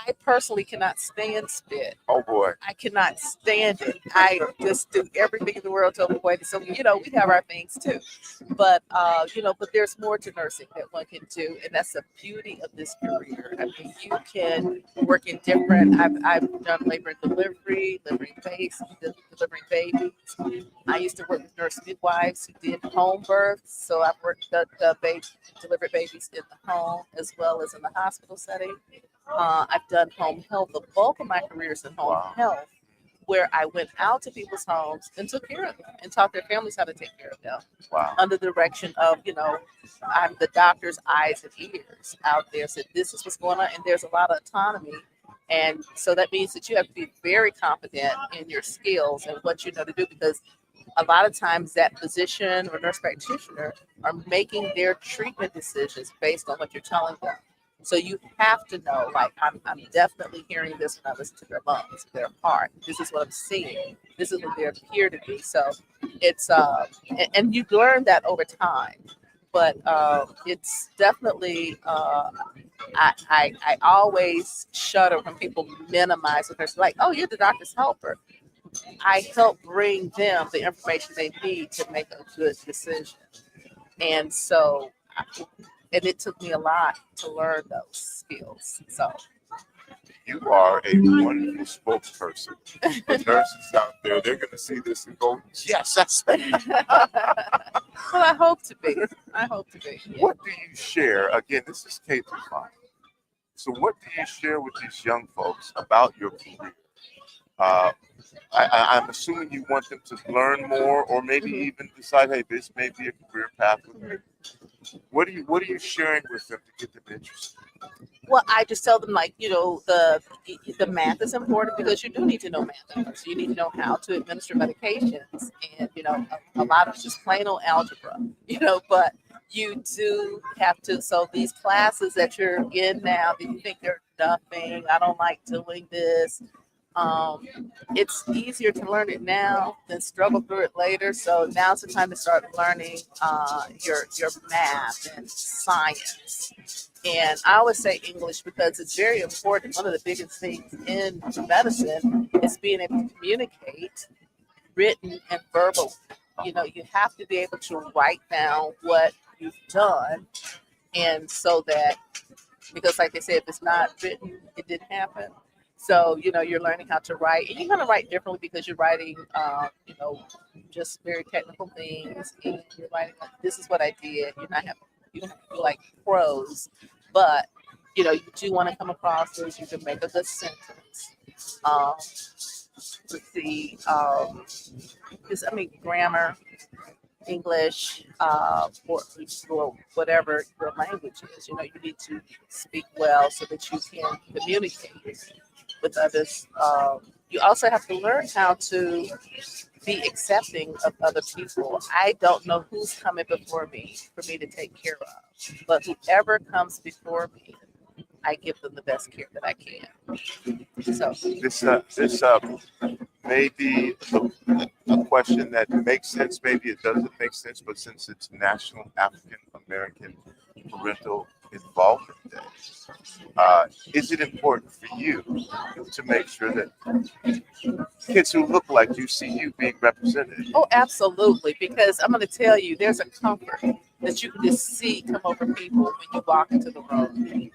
S10: I personally cannot stand spit.
S1: Oh boy.
S10: I cannot stand it. I just do everything in the world to avoid it. So, we have our things too. But, but there's more to nursing that one can do. And that's the beauty of this career. I mean, you can work in different, I've done labor and delivery, delivering babies. I used to work with nurse midwives who did home births. So I've worked delivered babies in the home as well as in the hospital setting. I've done home health. The bulk of my career is in home health, where I went out to people's homes and took care of them and taught their families how to take care of them.
S1: Wow.
S10: Under the direction of, I'm the doctor's eyes and ears out there. So this is what's going on. And there's a lot of autonomy. And so that means that you have to be very confident in your skills and what you know to do, because a lot of times that physician or nurse practitioner are making their treatment decisions based on what you're telling them. So you have to know, like, I'm definitely hearing this when I listen to their lungs, their heart. This is what I'm seeing. This is what they appear to be. So it's, and you learn that over time. But it's definitely, I always shudder when people minimize the person, like, oh, you're the doctor's helper. I help bring them the information they need to make a good decision. And so, and it took me a lot to learn those skills. So
S1: you are a wonderful spokesperson. The nurses out there, they're going to see this and go, yes, that's me.
S10: Well, I hope to be. Yeah.
S1: What do you share? Again, this is K through 5. So what do you share with these young folks about your career? I'm assuming you want them to learn more, or maybe even decide, hey, this may be a career path with me. What are you sharing with them to get them interested?
S10: Well, I just tell them, like, the math is important, because you do need to know math. So you need to know how to administer medications, and a lot of just plain old algebra. But you do have to. So these classes that you're in now, that you think they're nothing, I don't like doing this. It's easier to learn it now than struggle through it later. So now's the time to start learning your math and science. And I always say English because it's very important. One of the biggest things in medicine is being able to communicate written and verbal. You have to be able to write down what you've done. And so that, because like they said, if it's not written, it didn't happen. So, you're learning how to write, and you're going to write differently because you're writing, just very technical things. And you're writing, like, this is what I did. You don't have to do like prose, but, you do want to come across as you can make a good sentence. Let's see, grammar, English, or whatever your language is. You need to speak well so that you can communicate with others. You also have to learn how to be accepting of other people. I don't know who's coming before me for me to take care of, but whoever comes before me, I give them the best care that I can. So
S1: this may be a question that makes sense, maybe it doesn't make sense, but since it's National African American Parental Involvement Day, is it important for you to make sure that kids who look like you see you being represented?
S10: Oh, absolutely, because I'm going to tell you, there's a comfort that you can just see come over people when you walk into the room.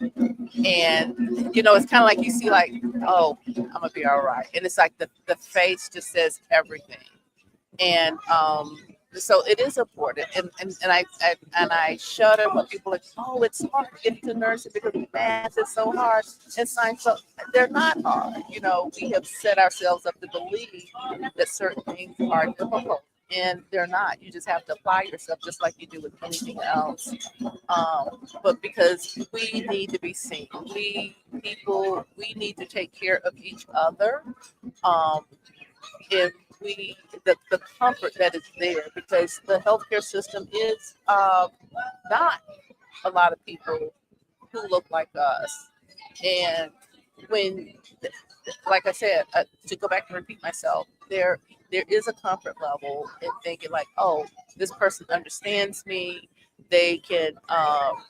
S10: And, it's kind of like you see, like, oh, I'm going to be all right. And it's like the face just says everything. And so it is important. And I shudder when people are like, oh, it's hard to get into nursing because math is so hard and science. So they're not hard. We have set ourselves up to believe that certain things are difficult. And they're not. You just have to apply yourself just like you do with anything else. But because we need to be seen, we need to take care of each other. If the comfort that is there, because the healthcare system is not a lot of people who look like us. And when, like I said, to go back and repeat myself, there is a comfort level in thinking like, oh, this person understands me. They can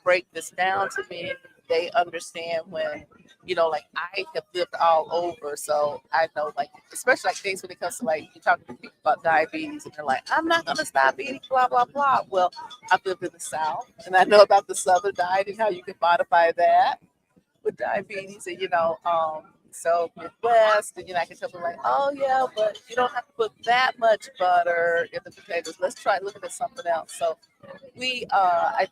S10: break this down to me. they understand when, like I have lived all over, so I know, like, especially like things when it comes to, like, you talk to people about diabetes and they're like, I'm not going to stop eating blah blah blah. Well, I've lived in the South and I know about the Southern diet and how you can modify that with diabetes, and so Midwest, and I can tell them, like, oh yeah, but you don't have to put that much butter in the potatoes. Let's try looking at something else. So I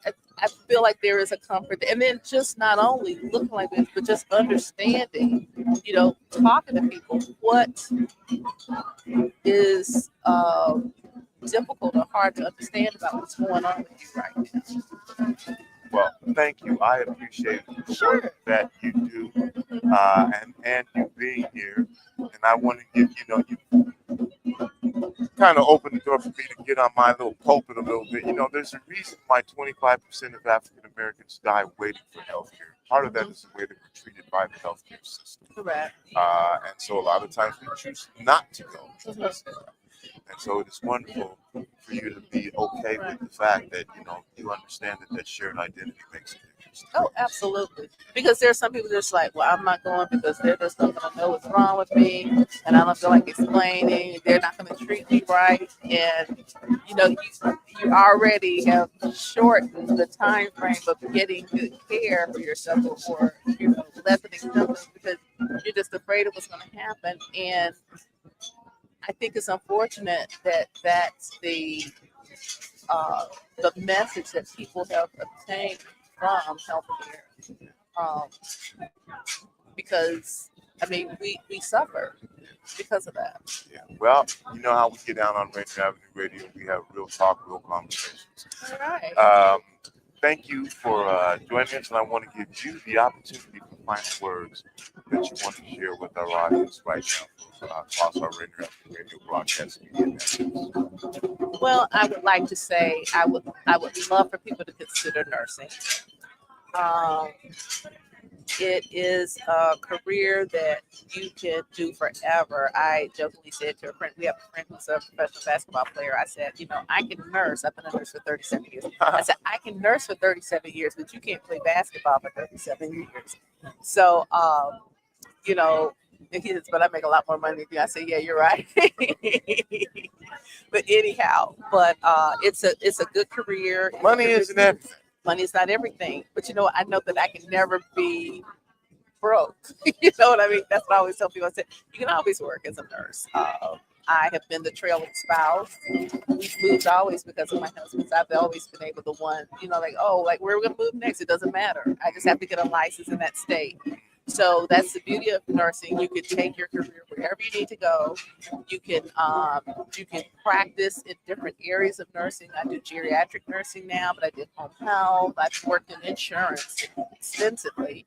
S10: feel like there is a comfort, and then just not only looking like this, but just understanding, talking to people, what is difficult or hard to understand about what's going on with you right now.
S1: Well, thank you. I appreciate the work that you do, and you being here. And I want to give you kind of open the door for me to get on my little pulpit a little bit. There's a reason why 25% of African Americans die waiting for health care. Part of that is the way that we're treated by the healthcare system.
S10: Correct.
S1: And so a lot of times we choose not to go to the system. And so it is wonderful for you to be okay with the fact that, you understand that shared identity makes a difference.
S10: Oh, absolutely. Because there are some people that's like, well, I'm not going because they're just not going to know what's wrong with me, and I don't feel like explaining. They're not going to treat me right. And, you already have shortened the time frame of getting good care for yourself or lessening symptoms because you're just afraid of what's going to happen. And I think it's unfortunate that that's the message that people have obtained from healthcare, because we suffer because of that.
S1: Yeah. Well, you know how we get down on Rainier Avenue Radio. We have real talk, real conversations.
S10: All right.
S1: Thank you for joining us, and I want to give you the opportunity to find words that you want to share with our audience right now across our Rainier Avenue Radio broadcast media.
S10: Well, I would like to say I would love for people to consider nursing. It is a career that you can do forever. I jokingly said to a friend, we have a friend who's a professional basketball player. I said, I can nurse. I've been a nurse for 37 years. I said, I can nurse for 37 years, but you can't play basketball for 37 years. So, and he says, but I make a lot more money than you. I said, yeah, you're right. But anyhow, it's a good career.
S1: Money isn't everything.
S10: Money is not everything, but I know that I can never be broke. You know what I mean? That's what I always tell people. I said, you can always work as a nurse. I have been the trailing spouse. We've moved always because of my husband. I've always been able to where we're going to move next. It doesn't matter. I just have to get a license in that state. So that's the beauty of nursing. You can take your career wherever you need to go. You can practice in different areas of nursing. I do geriatric nursing now, but I did home health. I've worked in insurance extensively,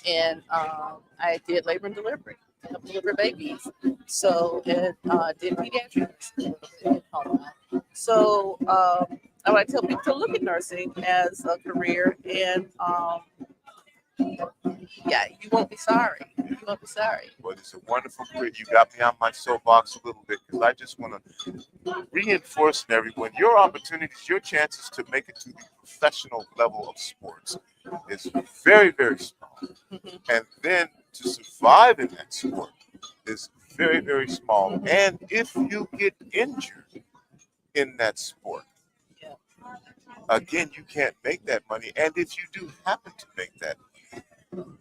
S10: and I did labor and delivery. I deliver babies. So did pediatric nursing in home health. So I would tell people to look at nursing as a career, and you won't be sorry. You won't be sorry.
S1: Well, it's a wonderful career. You got me on my soapbox a little bit because I just want to reinforce to everyone your opportunities, your chances to make it to the professional level of sports is very, very small.
S10: Mm-hmm.
S1: And then to survive in that sport is very, very small. And if you get injured in that sport, again, you can't make that money. And if you do happen to make that,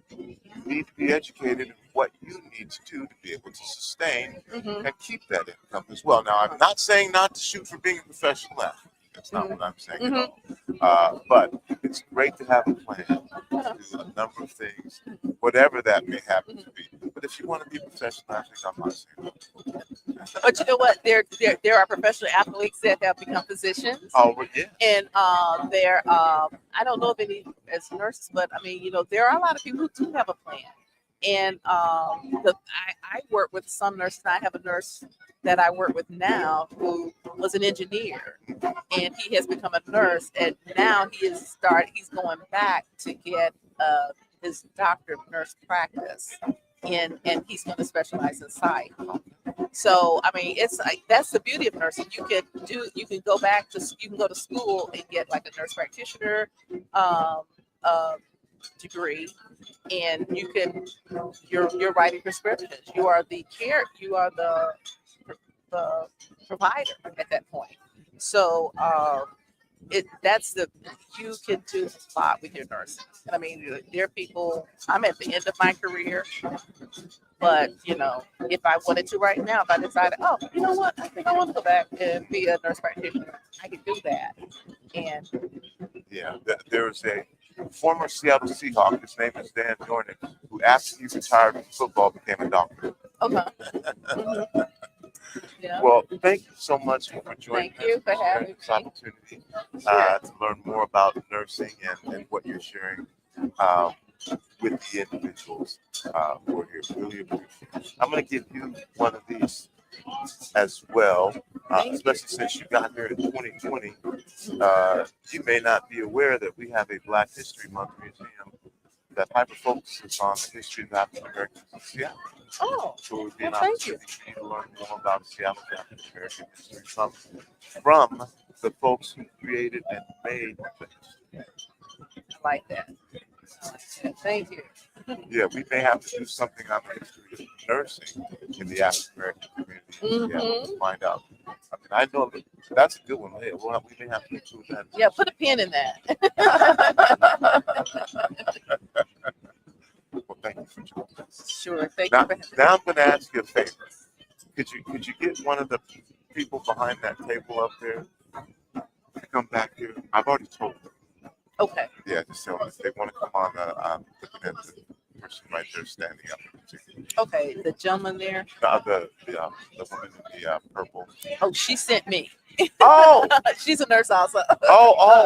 S1: you need to be educated in what you need to do to be able to sustain and keep that income as well. Now, I'm not saying not to shoot for being a professional athlete. That's not what I'm saying at all. But it's great to have a plan to do a number of things, whatever that may happen to be. But if you want to be a professional athlete, I'm not saying that.
S10: But you know what? There are professional athletes that have become physicians.
S1: Oh, yeah.
S10: And I don't know of any as nurses, but there are a lot of people who do have a plan. And I work with some nurses. I have a nurse that I work with now who was an engineer, and he has become a nurse, and now he's going back to get his doctor of nurse practice, and he's going to specialize in psych. So it's like that's the beauty of nursing. You can go to school and get like a nurse practitioner, degree, and you're writing prescriptions. You are the provider at that point. So you can do a lot with your nursing. I mean, there are people. I'm at the end of my career, but if I wanted to right now, if I decided, oh, you know what, I think I want to go back and be a nurse practitioner, I could do that. And
S1: there's a former Seattle Seahawk. His name is Dan Dornick, who after he retired from football became a doctor.
S10: Okay. Yeah.
S1: Well, thank you so much for joining us.
S10: Thank you for having
S1: this opportunity to learn more about nursing and what you're sharing with the individuals who are here. Really appreciate it. I'm going to give you one of these as well, especially since you got here in 2020. You may not be aware that we have a Black History Month museum that hyper focuses on the history of African Americans in Seattle.
S10: Oh,
S1: so it would be an
S10: thank you.
S1: opportunity for you to learn more about Seattle's African American history from the folks who created and made the history.
S10: I like that. Thank you.
S1: Yeah, we may have to do something on the history of nursing in the African American community. Yeah, we'll find out. I mean, I know that's a good one. Hey, we may have to include that.
S10: Yeah, put a pin in that.
S1: Well, thank you for joining us.
S10: Sure, thank you.
S1: Now I'm going to ask you a favor. Could you get one of the people behind that table up there to come back here? I've already told them.
S10: Okay.
S1: Yeah, just tell them if they want to come on. I'm looking at the person right there standing up.
S10: Okay, the gentleman there.
S1: The woman in the purple.
S10: Oh, she sent me.
S1: Oh,
S10: she's a nurse also.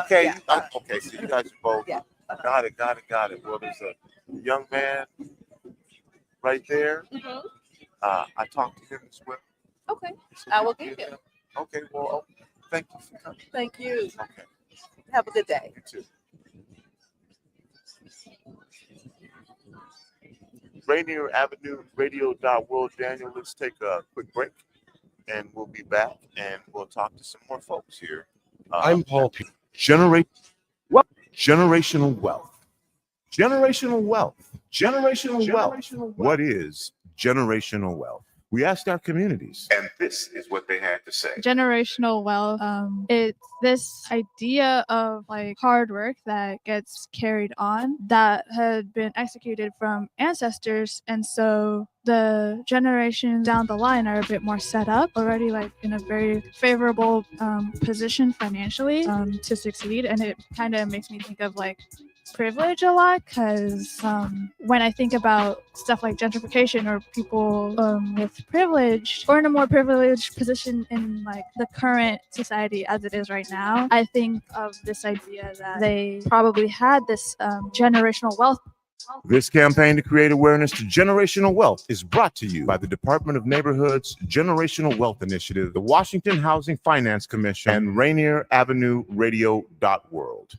S1: Okay.
S10: Yeah.
S1: Okay, so you guys both.
S10: Yeah.
S1: Got it. Well, there's a young man right there.
S10: Mm-hmm.
S1: I talked to him as well.
S10: Okay, I will get him.
S1: Okay, well, thank you for coming.
S10: Thank you.
S1: Okay.
S10: Have a good day.
S1: You too. Rainier Avenue Radio World. Daniel, let's take a quick break and we'll be back and we'll talk to some more folks here.
S11: I'm Paul P. Generational wealth. Generational wealth. What is generational wealth? We asked our communities, and this is what they had to say.
S12: Generational wealth, it's this idea of like hard work that gets carried on that had been executed from ancestors, and so the generations down the line are a bit more set up already, like in a very favorable position financially to succeed. And it kind of makes me think of like privilege a lot, because when I think about stuff like gentrification or people with privilege or in a more privileged position in like the current society as it is right now, I think of this idea that they probably had this generational wealth.
S11: This campaign to create awareness to generational wealth is brought to you by the Department of Neighborhood's Generational Wealth Initiative, the Washington Housing Finance Commission, and Rainier Avenue Radio World.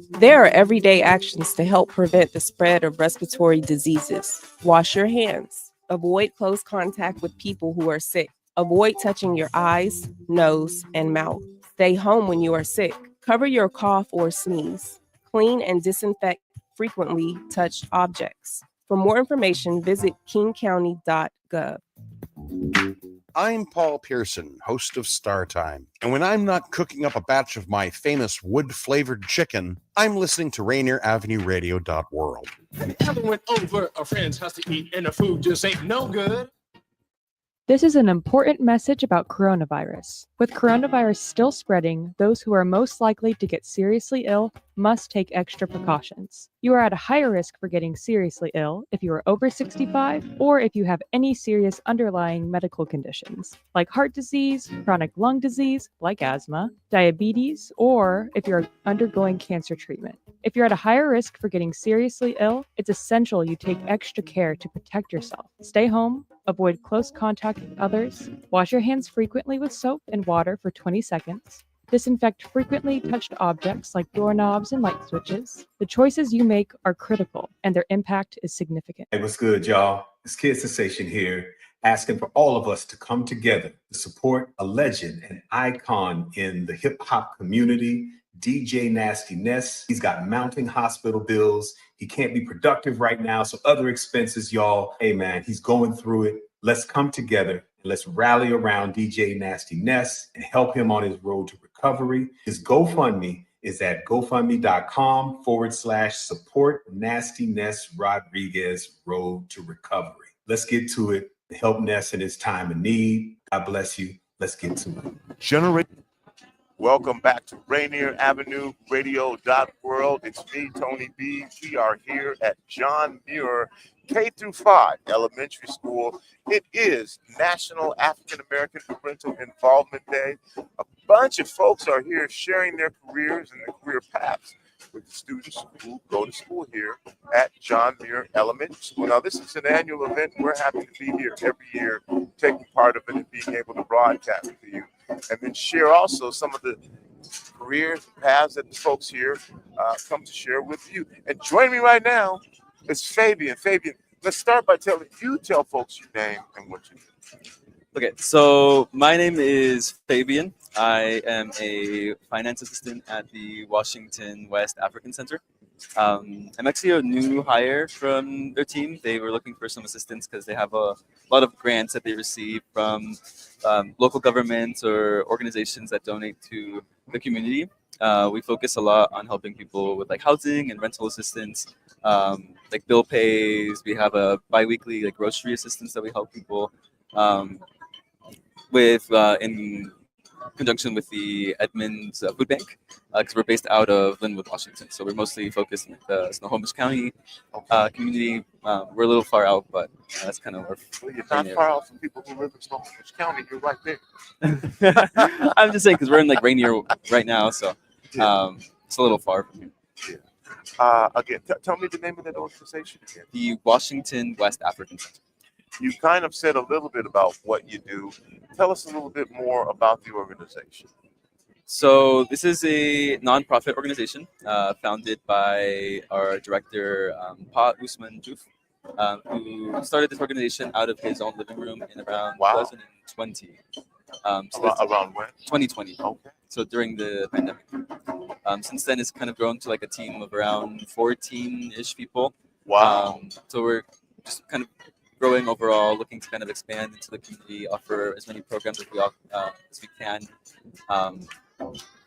S13: There are everyday actions to help prevent the spread of respiratory diseases. Wash your hands. Avoid close contact with people who are sick. Avoid touching your eyes, nose, and mouth. Stay home when you are sick. Cover your cough or sneeze. Clean and disinfect frequently touched objects. For more information, visit kingcounty.gov.
S14: I'm Paul Pearson, host of Star Time. And when I'm not cooking up a batch of my famous wood-flavored chicken, I'm listening to Rainier Avenue Radio World.
S15: Ever went over a friend's house to eat and the food just ain't no good?
S16: This is an important message about coronavirus. With coronavirus still spreading, those who are most likely to get seriously ill must take extra precautions. You are at a higher risk for getting seriously ill if you are over 65 or if you have any serious underlying medical conditions, like heart disease, chronic lung disease, like asthma, diabetes, or if you're undergoing cancer treatment. If you're at a higher risk for getting seriously ill, it's essential you take extra care to protect yourself. Stay home, avoid close contact with others, wash your hands frequently with soap and water for 20 seconds, disinfect frequently touched objects like doorknobs and light switches. The choices you make are critical, and their impact is significant.
S7: Hey, what's good, y'all? It's Kid Sensation here, asking for all of us to come together to support a legend and icon in the hip-hop community, DJ Nasty Ness. He's got mounting hospital bills. He can't be productive right now. So other expenses, y'all. Hey, man, he's going through it. Let's come together and let's rally around DJ Nasty Ness and help him on his road to recovery. His GoFundMe is at gofundme.com/support Nasty Ness Rodriguez road to recovery. Let's get to it to help Ness in his time of need. God bless you. Let's get to it.
S1: Welcome back to Rainier Avenue Radio World. It's me, Tony B. We are here at John Muir K-5 Elementary School. It is National African American Parental Involvement Day. A bunch of folks are here sharing their careers and their career paths with the students who go to school here at John Muir Elementary School. Now, this is an annual event. We're happy to be here every year, taking part of it and being able to broadcast to you. And then share also some of the careers and paths that the folks here come to share with you. And joining me right now is Fabian. Fabian, let's start by tell folks your name and what you do.
S17: Okay, so my name is Fabian. I am a finance assistant at the Washington West African Center. I'm actually a new hire from their team. They were looking for some assistance because they have a lot of grants that they receive from local governments or organizations that donate to the community. We focus a lot on helping people with like housing and rental assistance, like bill pays. We have a bi-weekly like grocery assistance that we help people with in conjunction with the Edmonds Food Bank, because we're based out of Linwood, Washington. So we're mostly focused in the Snohomish County community. We're a little far out, but that's kind of where.
S1: Well, you're not far out from people who live in Snohomish County. You're right there.
S17: I'm just saying because we're in like Rainier right now, so it's a little far from here.
S1: Yeah. Again, tell me the name of that organization again.
S17: The Washington West African Center.
S1: You kind of said a little bit about what you do. Tell us a little bit more about the organization.
S17: So this is a nonprofit organization founded by our director, Pa Usman Juf, who started this organization out of his own living room in around 2020.
S1: Around when?
S17: 2020.
S1: Okay.
S17: So during the pandemic. Since then, it's kind of grown to like a team of around 14-ish people.
S1: Wow.
S17: So we're just kind of growing overall, looking to kind of expand into the community, offer as many programs as we can.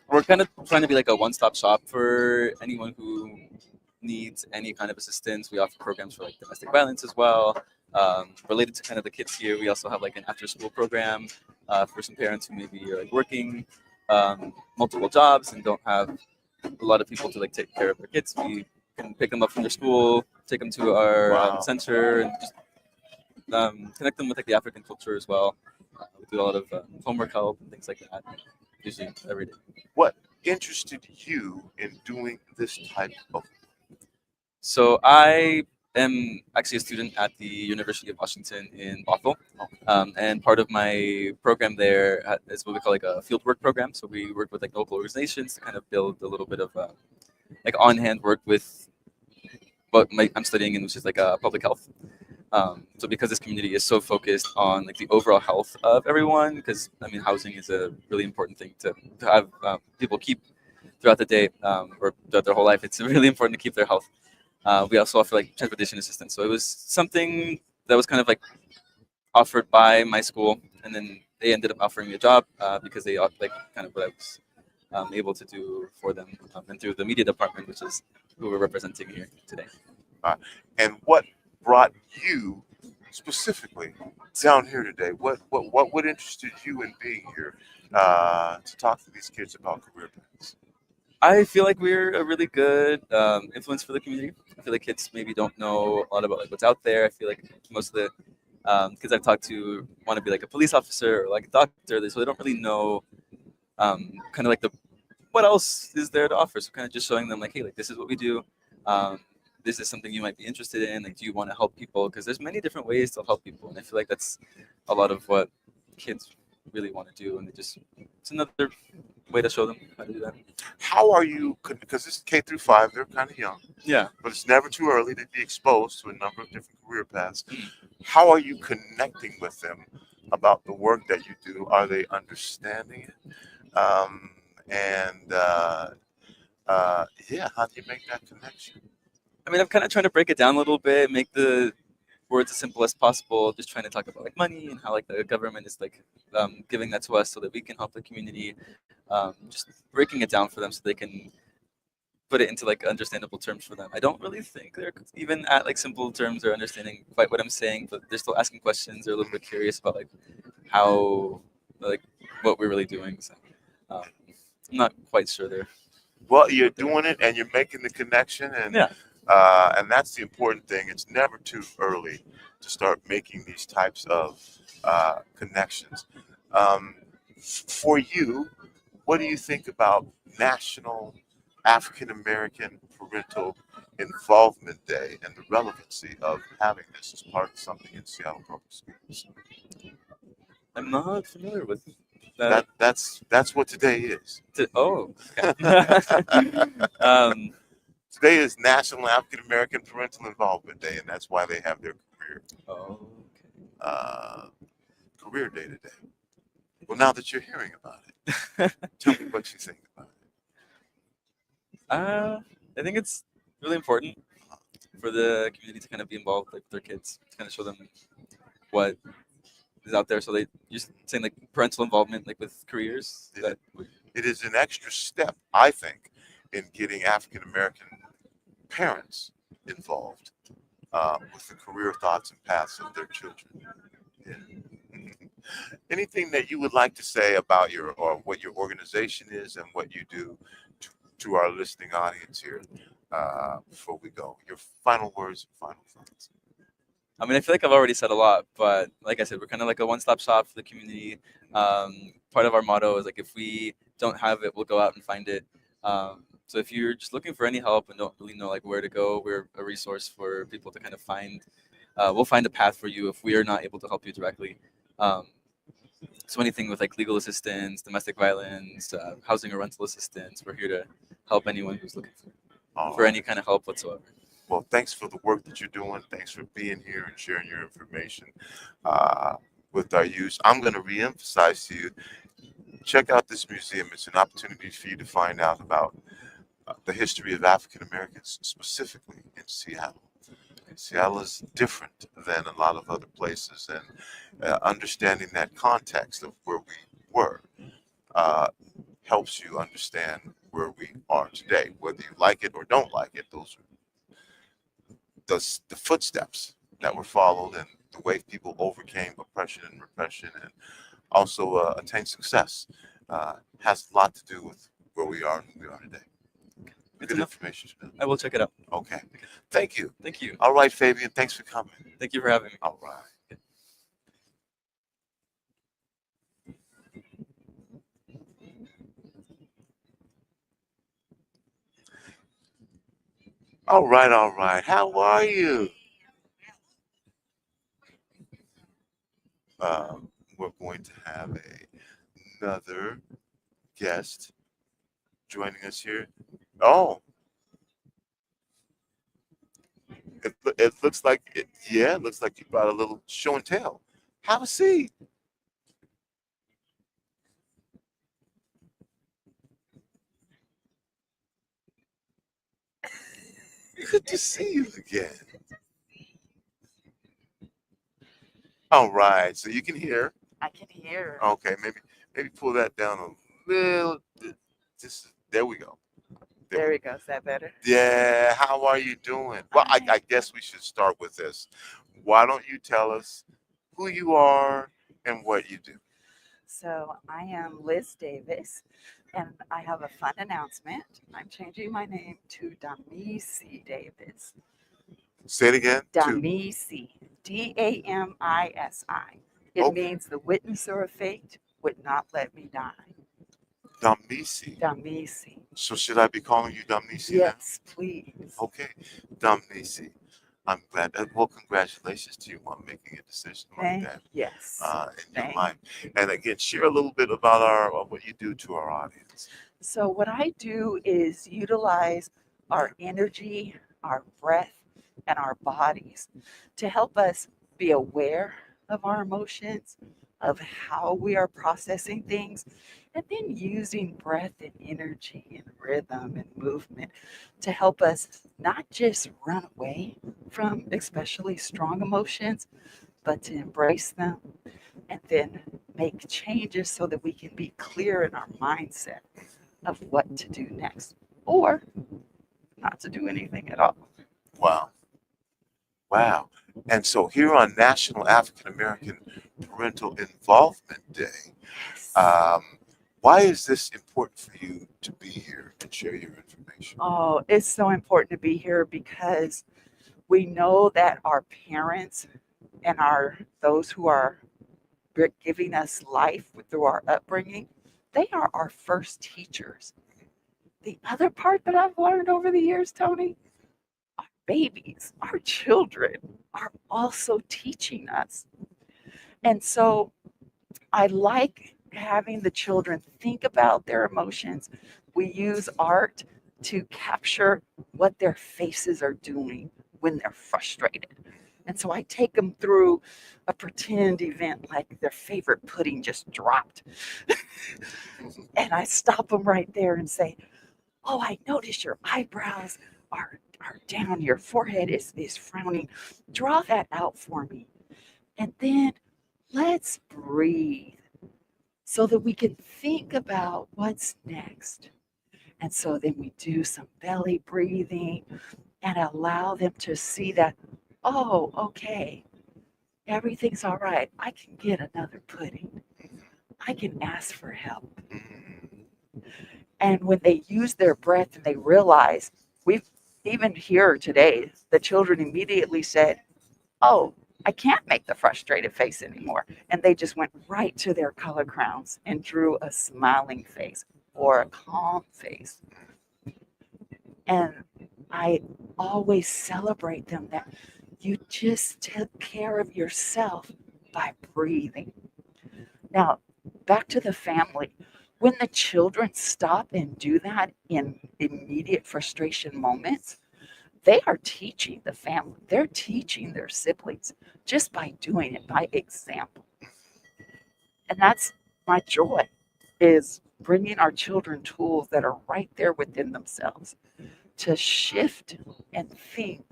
S17: We're kind of trying to be like a one-stop shop for anyone who needs any kind of assistance. We offer programs for like domestic violence as well. Related to kind of the kids here, we also have like an after-school program for some parents who maybe are like working multiple jobs and don't have a lot of people to like take care of their kids. We can pick them up from their school, take them to our center, and just connect them with like the African culture as well. We do a lot of homework help and things like that, usually every day.
S1: What interested you in doing this type of?
S17: So I am actually a student at the University of Washington in Bothell, and part of my program there is what we call like a fieldwork program. So we work with like local organizations to kind of build a little bit of like on-hand work with what I'm studying in, which is like public health. So because this community is so focused on like the overall health of everyone, because I mean housing is a really important thing to have people keep throughout the day or throughout their whole life. It's really important to keep their health. We also offer like transportation assistance. So it was something that was kind of like offered by my school, and then they ended up offering me a job because they like kind of what I was able to do for them, and through the media department, which is who we're representing here today.
S1: And what brought you specifically down here today? What interested you in being here to talk to these kids about career paths?
S17: I feel like we're a really good influence for the community. I feel like kids maybe don't know a lot about like what's out there. I feel like most of the kids I've talked to want to be like a police officer or like a doctor, so they don't really know kind of like what else is there to offer. So kind of just showing them like, hey, like this is what we do. This is something you might be interested in. Like, do you want to help people? Because there's many different ways to help people, and I feel like that's a lot of what kids really want to do, and it's another way to show them how to do that.
S1: How are you, because this is K-5, they're kind of young.
S17: Yeah.
S1: But it's never too early to be exposed to a number of different career paths. How are you connecting with them about the work that you do? Are they understanding it? And Yeah, how do you make that connection?
S17: I mean, I'm kind of trying to break it down a little bit, make the words as simple as possible. Just trying to talk about like money and how like the government is like giving that to us so that we can help the community. Just breaking it down for them so they can put it into like understandable terms for them. I don't really think they're even at like simple terms or understanding quite what I'm saying, but they're still asking questions. They're a little bit curious about like how like what we're really doing. So I'm not quite sure there.
S1: Well, you're doing it and you're making the connection, and
S17: Yeah.
S1: And that's the important thing. It's never too early to start making these types of connections. For you, what do you think about National African American Parental Involvement Day and the relevancy of having this as part of something in Seattle Public Schools?
S17: I'm not familiar with that.
S1: That's what today is.
S17: Oh, okay.
S1: Today is National African American Parental Involvement Day, and that's why they have their career day today. Well, now that you're hearing about it, tell me what you think about it.
S17: I think it's really important for the community to kind of be involved, like with their kids, to kind of show them what is out there. So you're saying like parental involvement, like with careers.
S1: It is an extra step, I think, in getting African American parents involved with the career thoughts and paths of their children. Yeah. Anything that you would like to say about what your organization is and what you do to our listening audience here before we go? Your final words and final thoughts.
S17: I mean, I feel like I've already said a lot, but like I said, we're kind of like a one-stop shop for the community. Part of our motto is like, if we don't have it, we'll go out and find it. So if you're just looking for any help and don't really know like where to go, we're a resource for people to kind of find. We'll find a path for you if we are not able to help you directly. So anything with like legal assistance, domestic violence, housing or rental assistance, we're here to help anyone who's looking for any kind of help whatsoever.
S1: Well, thanks for the work that you're doing. Thanks for being here and sharing your information with our youth. I'm going to reemphasize to you, check out this museum. It's an opportunity for you to find out about the history of African Americans, specifically in Seattle. Seattle is different than a lot of other places, and understanding that context of where we were helps you understand where we are today. Whether you like it or don't like it, those are the footsteps that were followed and the way people overcame oppression and repression and also attained success has a lot to do with where we are and who we are today. Good information.
S17: I will check it out.
S1: Okay. Thank you.
S17: Thank you.
S1: All right, Fabian. Thanks for coming.
S17: Thank you for having me.
S1: All right. All right, all right. How are you? We're going to have another guest joining us here. Oh, it looks like it. Yeah, it looks like you brought a little show and tell. Have a seat. Good to see you again. All right, so you can hear.
S18: I can hear.
S1: Okay, maybe pull that down a little bit. There we go.
S18: There we go. Is that better?
S1: Yeah, how are you doing? Well, I guess we should start with this. Why don't you tell us who you are and what you do?
S18: So I am Liz Davis, and I have a fun announcement. I'm changing my name to Damisi Davis.
S1: Say it again.
S18: Damisi, Damisi. It means the witnesser of fate would not let me die.
S1: Damisi.
S18: Damisi.
S1: So should I be calling you Damisi?
S18: Yes, please.
S1: Okay, Damisi. I'm glad. Well, congratulations to you on making a decision like that.
S18: Yes.
S1: In your mind. And again, share a little bit about what you do to our audience.
S18: So what I do is utilize our energy, our breath, and our bodies to help us be aware of our emotions, of how we are processing things, and then using breath and energy and rhythm and movement to help us not just run away from especially strong emotions, but to embrace them and then make changes so that we can be clear in our mindset of what to do next or not to do anything at all.
S1: Wow. Wow. And so here on National African American Parental Involvement Day, why is this important for you to be here and share your information?
S18: Oh, it's so important to be here because we know that our parents and those who are giving us life through our upbringing, they are our first teachers. The other part that I've learned over the years, Tony, our babies, our children are also teaching us. And so I like having the children think about their emotions. We use art to capture what their faces are doing when they're frustrated. And so I take them through a pretend event like their favorite pudding just dropped. And I stop them right there and say, oh, I notice your eyebrows are down, your forehead is frowning. Draw that out for me. And then let's breathe so that we can think about what's next. And so then we do some belly breathing and allow them to see that, oh, okay, everything's all right. I can get another pudding. I can ask for help. And when they use their breath and they realize, we've even here today, the children immediately said, oh, I can't make the frustrated face anymore. And they just went right to their color crowns and drew a smiling face or a calm face. And I always celebrate them that you just took care of yourself by breathing. Now, back to the family. When the children stop and do that in immediate frustration moments, they are teaching the family. They're teaching their siblings just by doing it, by example. And that's my joy, is bringing our children tools that are right there within themselves to shift and think,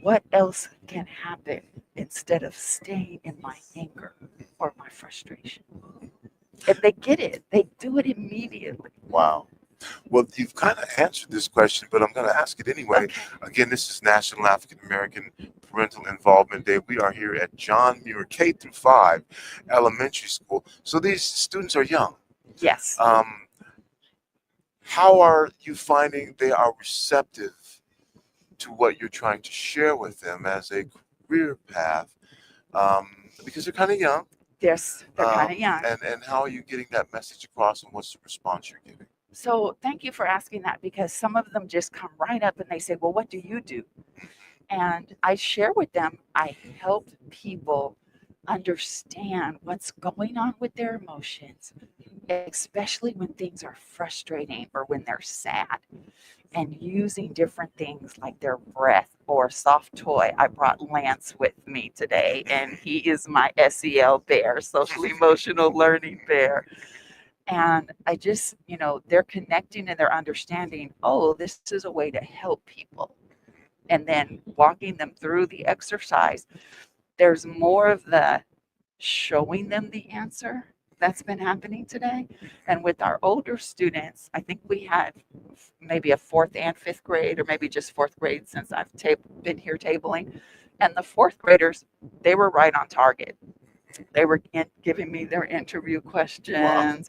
S18: what else can happen instead of staying in my anger or my frustration? And they get it. They do it immediately.
S1: Wow. Well, you've kind of answered this question, but I'm going to ask it anyway. Okay. Again, this is National African American Parental Involvement Day. We are here at John Muir K-5 Elementary School. So these students are young.
S18: Yes.
S1: How are you finding they are receptive to what you're trying to share with them as a career path? Because they're kind of young.
S18: Yes, they're kind of young.
S1: And how are you getting that message across, and what's the response you're giving?
S18: So thank you for asking that, because some of them just come right up and they say, well, what do you do? And I share with them, I help people understand what's going on with their emotions, especially when things are frustrating or when they're sad, and using different things like their breath or soft toy. I brought Lance with me today, and he is my SEL bear, social emotional learning bear. And I just, they're connecting and they're understanding, oh, this is a way to help people. And then walking them through the exercise, there's more of the showing them the answer that's been happening today. And with our older students, I think we had maybe a 4th and 5th grade, or maybe just 4th grade since I've been here tabling. And the 4th graders, they were right on target. They were giving me their interview questions. Wow.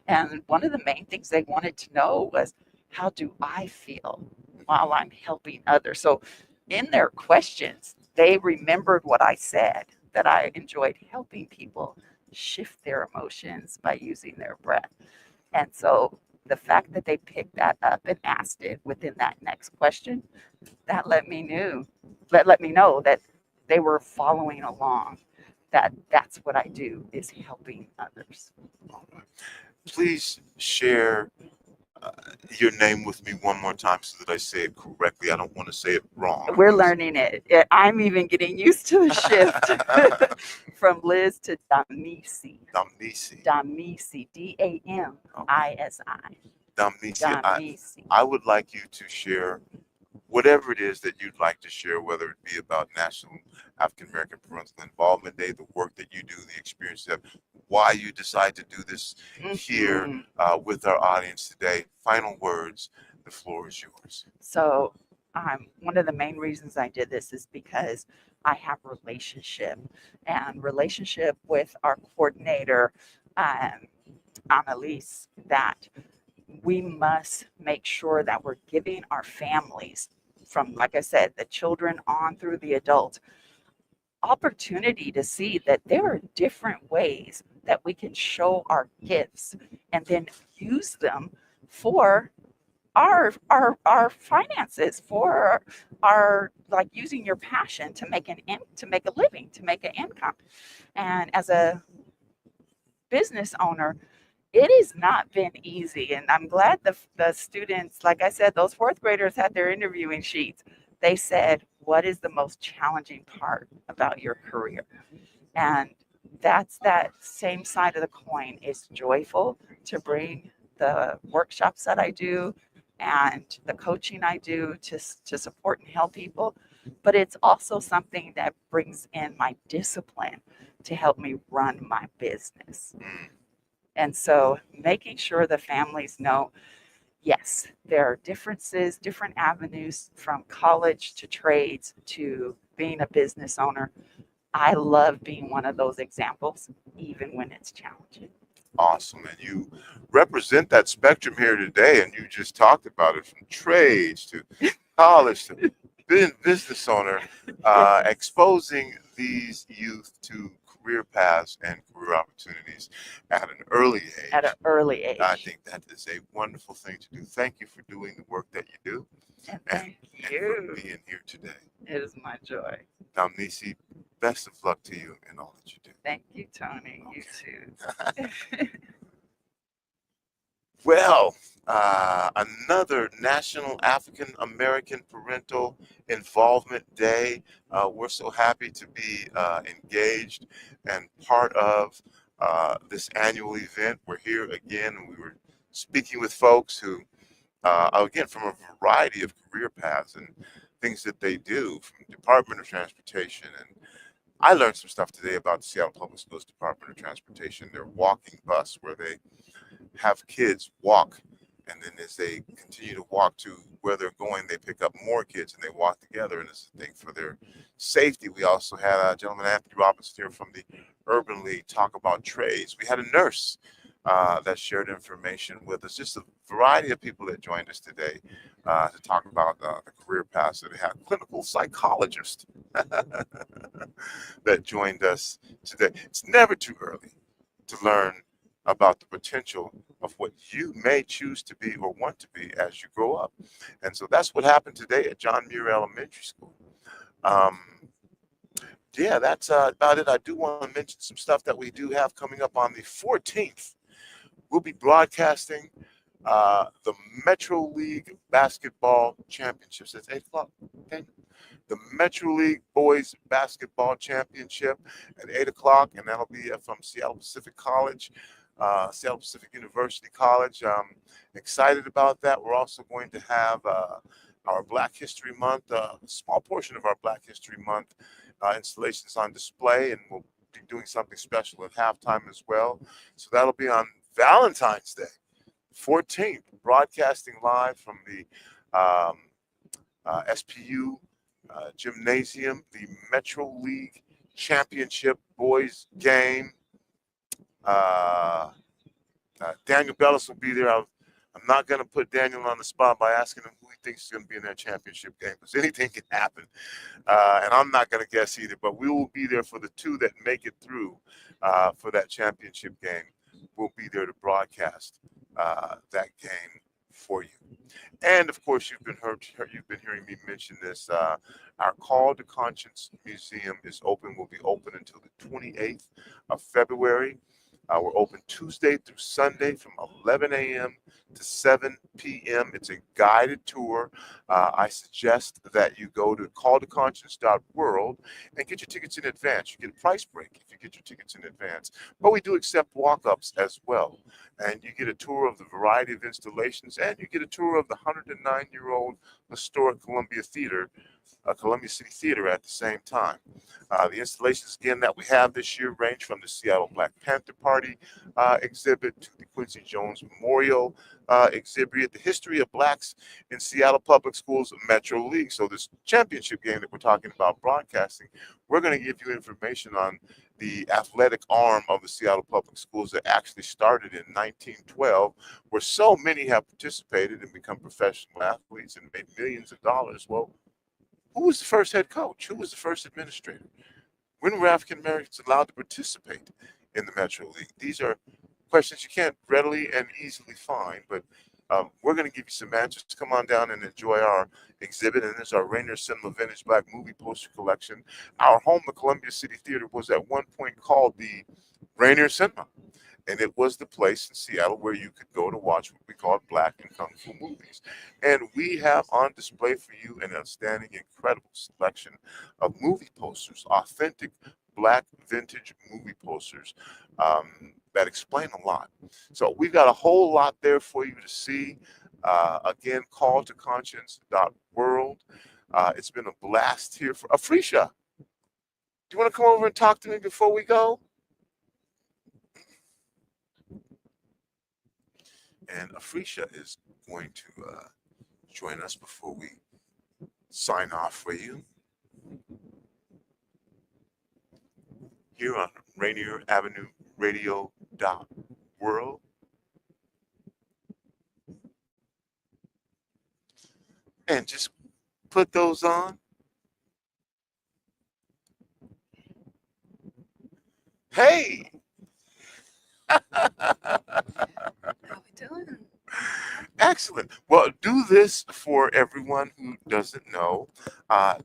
S18: And one of the main things they wanted to know was, how do I feel while I'm helping others? So in their questions, they remembered what I said, that I enjoyed helping people shift their emotions by using their breath. And so the fact that they picked that up and asked it within that next question, that let me know that they were following along. That's what I do, is helping others.
S1: Please share your name with me one more time so that I say it correctly. I don't want to say it wrong.
S18: We're learning it. I'm even getting used to the shift from Liz to Damisi.
S1: Damisi.
S18: Damisi. D-A-M-I-S-I.
S1: Damisi. I would like you to share whatever it is that you'd like to share, whether it be about National African American Parental Involvement Day, the work that you do, the experience of why you decide to do this here with our audience today. Final words, the floor is yours.
S18: So one of the main reasons I did this is because I have relationship with our coordinator, Annalise, that we must make sure that we're giving our families, from, like I said, the children on through the adults, opportunity to see that there are different ways that we can show our gifts and then use them for our finances, for our, like, using your passion to make a living, to make an income. And as a business owner, it has not been easy. And I'm glad the students, like I said, those fourth graders had their interviewing sheets. They said, what is the most challenging part about your career? And that's that same side of the coin. It's joyful to bring the workshops that I do and the coaching I do to support and help people. But it's also something that brings in my discipline to help me run my business. And so making sure the families know, yes, there are differences, different avenues from college to trades to being a business owner. I love being one of those examples, even when it's challenging.
S1: Awesome. And you represent that spectrum here today, and you just talked about it, from trades to college to being business owner, exposing these youth to career paths and career opportunities at an early age.
S18: At an early age.
S1: I think that is a wonderful thing to do. Thank you for doing the work that you do.
S18: And thank you
S1: for being here today.
S18: It is my joy.
S1: Damisi, best of luck to you in all that you do.
S18: Thank you, Tony. You too.
S1: Well, another National African American Parental Involvement Day. We're so happy to be engaged and part of this annual event. We're here again, and we were speaking with folks who, again, from a variety of career paths and things that they do, from Department of Transportation. And I learned some stuff today about the Seattle Public Schools Department of Transportation, their walking bus, where they have kids walk, and then as they continue to walk to where they're going, they pick up more kids and they walk together, and it's a thing for their safety. We also had gentleman Anthony Robinson here from the Urban League talk about trades. We had a nurse that shared information with us, just a variety of people that joined us today to talk about the career paths that they have. Clinical psychologist that joined us today. It's never too early to learn about the potential of what you may choose to be or want to be as you grow up. And so that's what happened today at John Muir Elementary School. Yeah, that's about it. I do want to mention some stuff that we do have coming up on the 14th. We'll be broadcasting the Metro League Basketball Championships. It's 8 o'clock. Okay. The Metro League Boys Basketball Championship at 8 o'clock, and that'll be from Seattle Pacific College. Seattle Pacific University College. Excited about that. We're also going to have our Black History Month, a small portion of our Black History Month installations on display, and we'll be doing something special at halftime as well. So that'll be on Valentine's Day, 14th, broadcasting live from the SPU Gymnasium, the Metro League Championship Boys game. Daniel Bellis will be there. I'm not going to put Daniel on the spot by asking him who he thinks is going to be in that championship game, because anything can happen. And I'm not going to guess either, but we will be there for the two that make it through for that championship game. We'll be there to broadcast that game for you. And of course, you've been hearing me mention this. Our Call to Conscience Museum is open. Will be open until the 28th of February. We're open Tuesday through Sunday from 11 a.m. to 7 p.m. It's a guided tour. I suggest that you go to calltoconscience.world and get your tickets in advance. You get a price break if you get your tickets in advance. But we do accept walk-ups as well. And you get a tour of the variety of installations, and you get a tour of the 109-year-old historic Columbia Theater, Columbia City Theater at the same time. The installations, again, that we have this year range from the Seattle Black Panther Party exhibit to the Quincy Jones Memorial exhibit, the history of blacks in Seattle Public Schools Metro League. So this championship game that we're talking about broadcasting, we're going to give you information on the athletic arm of the Seattle Public Schools that actually started in 1912, where so many have participated and become professional athletes and made millions of dollars. Well, who was the first head coach? Who was the first administrator? When were African Americans allowed to participate in the Metro League? These are questions you can't readily and easily find, but we're going to give you some answers. Come on down and enjoy our exhibit. And this is our Rainier Cinema Vintage Black Movie Poster Collection. Our home, the Columbia City Theater, was at one point called the Rainier Cinema. And it was the place in Seattle where you could go to watch what we call black and kung fu movies. And we have on display for you an outstanding, incredible selection of movie posters, authentic black vintage movie posters that explain a lot. So we've got a whole lot there for you to see. Again, calltoconscience.world. It's been a blast here. For Afrisha, do you want to come over and talk to me before we go? And Afrisha is going to join us before we sign off for you here on Rainier Avenue Radio .world. And just put those on. Hey! How we doing? Excellent. Well, do this for everyone who doesn't know.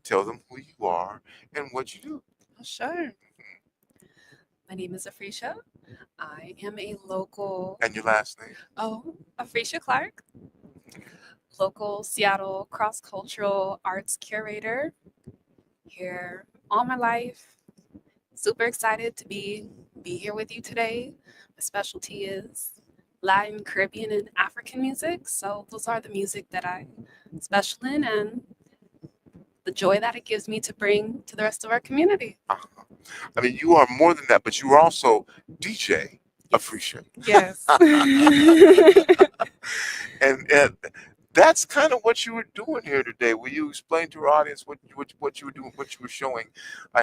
S1: Tell them who you are and what you do.
S8: Oh, sure. My name is Afrisha. I am a local.
S1: And your last name?
S8: Oh, Afrisha Clark. Local Seattle cross-cultural arts curator. Here all my life. Super excited to be here with you today. My specialty is Latin, Caribbean, and African music. So those are the music that I special in and the joy that it gives me to bring to the rest of our community.
S1: I mean, you are more than that, but you are also DJ Afrisha.
S8: Yes.
S1: and that's kind of what you were doing here today. Will you explain to our audience what you were doing, what you were showing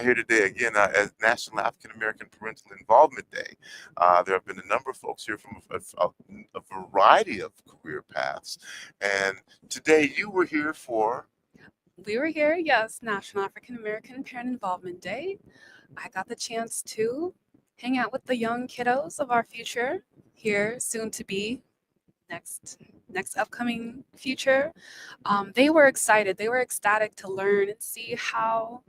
S1: here today? Again, as National African American Parental Involvement Day, there have been a number of folks here from a variety of career paths, and today you were here for.
S8: We were here, yes, National African American Parent Involvement Day. I got the chance to hang out with the young kiddos of our future here, soon to be next upcoming future. They were excited. They were ecstatic to learn and see how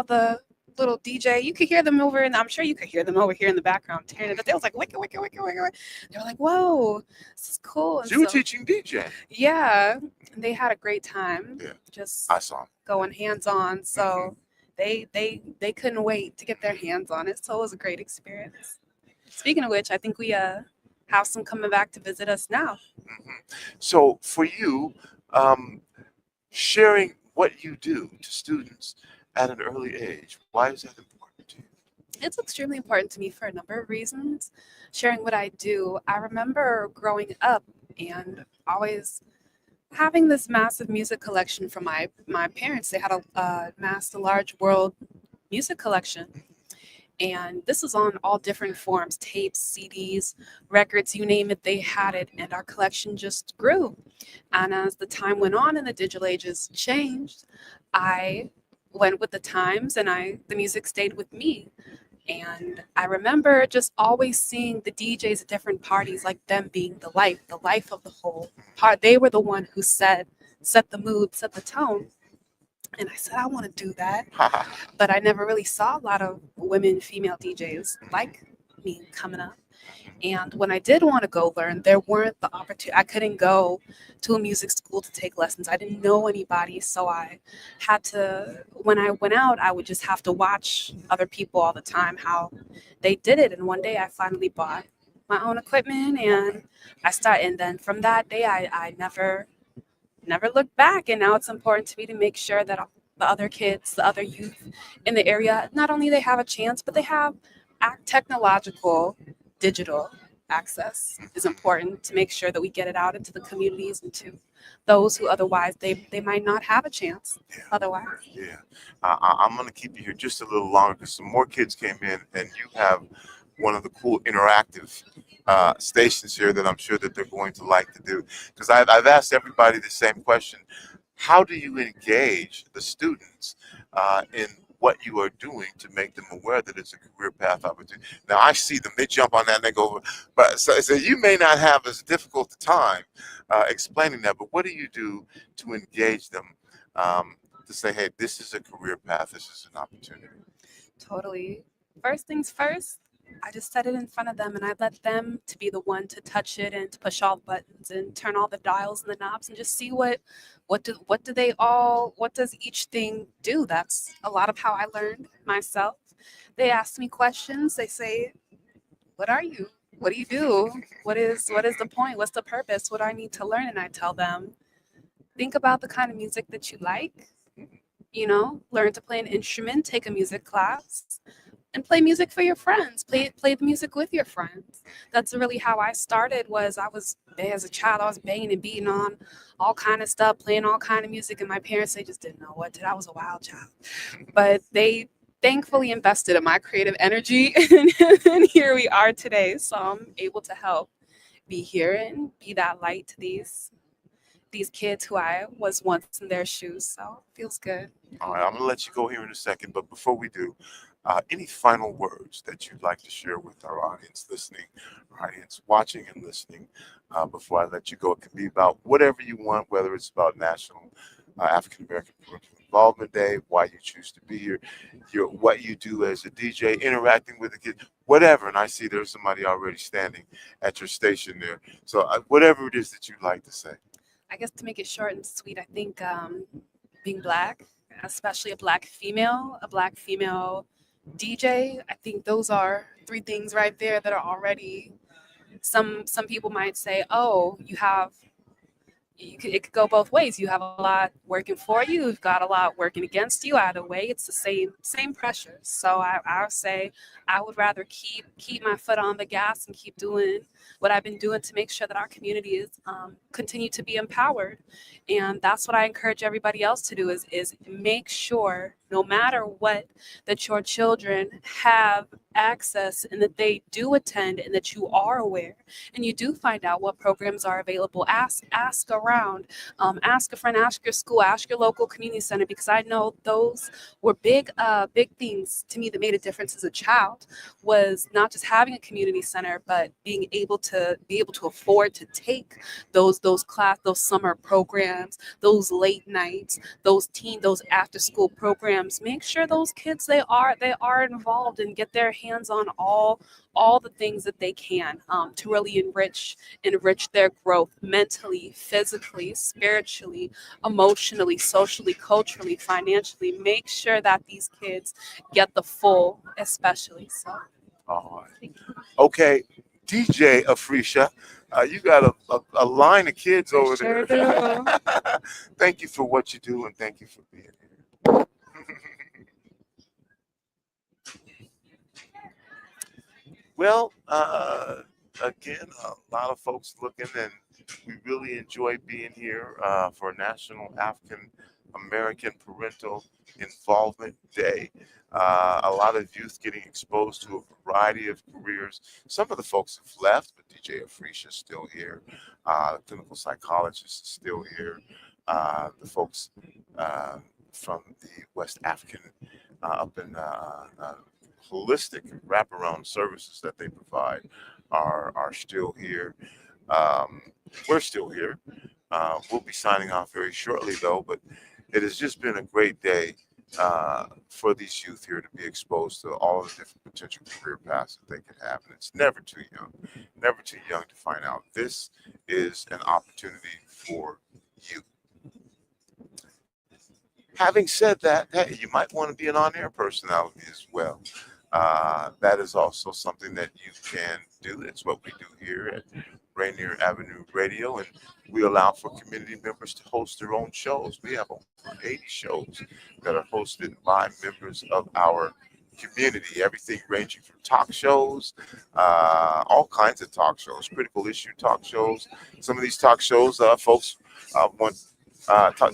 S8: the little DJ, you could hear them over, and I'm sure you could hear them over here in the background tearing it up. They was like, wicka, wicka, wicka, wicka. They were like, whoa, this is cool. And
S1: So you were teaching DJ.
S8: Yeah, and they had a great time.
S1: Yeah,
S8: just
S1: I saw.
S8: Going hands-on. So they couldn't wait to get their hands on it. So it was a great experience. Speaking of which, I think we have some coming back to visit us now.
S1: So for you, sharing what you do to students at an early age, why is that important to you?
S8: It's extremely important to me for a number of reasons. Sharing what I do, I remember growing up and always having this massive music collection from my parents. They had amassed a large world music collection. And this was on all different forms, tapes, CDs, records, you name it, they had it. And our collection just grew. And as the time went on and the digital ages changed, I went with the times and the music stayed with me. And I remember just always seeing the DJs at different parties, like them being the life of the whole part. They were the one who set the mood, set the tone. And I said, I want to do that. But I never really saw a lot of female DJs like me coming up.
S19: And when I did want to go learn, there weren't the opportunity. I couldn't go to a music school to take lessons. I didn't know anybody. So I had to, when I went out, I would just have to watch other people all the time, how they did it. And one day I finally bought my own equipment and and then from that day, I never looked back. And now it's important to me to make sure that the other kids, the other youth in the area, not only they have a chance, but they have technological, digital access is important to make sure that we get it out into the communities and to those who otherwise they might not have a chance otherwise.
S1: Yeah, I'm going to keep you here just a little longer because some more kids came in, and you have one of the cool interactive stations here that I'm sure that they're going to like to do. Because I've asked everybody the same question: how do you engage the students in what you are doing to make them aware that it's a career path opportunity? Now I see them; they jump on that and they go over. But so you may not have as difficult a time explaining that. But what do you do to engage them to say, "Hey, this is a career path. This is an opportunity"?
S19: Totally. First things first, I just set it in front of them and I let them to be the one to touch it and to push all the buttons and turn all the dials and the knobs and just see what does each thing do. That's a lot of how I learned myself. They ask me questions. They say, what are you? What do you do? What is the point? What's the purpose? What do I need to learn? And I tell them, think about the kind of music that you like, learn to play an instrument, take a music class, and play music for your friends. Play the music with your friends. That's really how I started. As a child, I was banging and beating on all kind of stuff, playing all kind of music, and my parents, they just didn't know what to do. I was a wild child. But they thankfully invested in my creative energy, and here we are today. So I'm able to help be here and be that light to these kids who I was once in their shoes. So it feels good.
S1: All right, I'm going to let you go here in a second, but before we do, any final words that you'd like to share with our audience listening, our audience watching and listening, before I let you go? It can be about whatever you want, whether it's about National African American Parental Involvement Day, why you choose to be here, what you do as a DJ, interacting with the kids, whatever. And I see there's somebody already standing at your station there. So whatever it is that you'd like to say.
S19: I guess to make it short and sweet, I think being Black, especially a Black female DJ, I think those are three things right there that are already, some people might say, oh, it could go both ways. You have a lot working for you. You've got a lot working against you. Either way, it's the same pressure. So I would say I would rather keep my foot on the gas and keep doing what I've been doing to make sure that our community is continue to be empowered. And that's what I encourage everybody else to do is make sure, no matter what, that your children have access and that they do attend and that you are aware and you do find out what programs are available. Ask around, ask a friend, ask your school, ask your local community center, because I know those were big things to me that made a difference as a child, was not just having a community center, but being able to afford to take those summer programs, those late nights, those after school programs. Make sure those kids they are involved and get their hands on all the things that they can to really enrich their growth mentally, physically, spiritually, emotionally, socially, culturally, financially. Make sure that these kids get the full, especially. So.
S1: All right. Okay, DJ Afrisha, you got a line of kids over
S19: Sure
S1: there.
S19: do.
S1: Thank you for what you do, and thank you for being here. Well, again, a lot of folks looking, and we really enjoy being here for National African American Parental Involvement Day. A lot of youth getting exposed to a variety of careers. Some of the folks have left, but DJ Afrisha is still here. Clinical psychologist is still here. The folks from the West African up in holistic wraparound services that they provide are still here. We're still here. We'll be signing off very shortly, though, but it has just been a great day for these youth here to be exposed to all the different potential career paths that they could have. And it's never too young to find out. This is an opportunity for you. Having said that, hey, you might want to be an on-air personality as well. That is also something that you can do. It's what we do here at Rainier Avenue Radio, and we allow for community members to host their own shows. We have over 80 shows that are hosted by members of our community, everything ranging from talk shows, all kinds of talk shows, critical issue talk shows. Some of these talk shows, folks want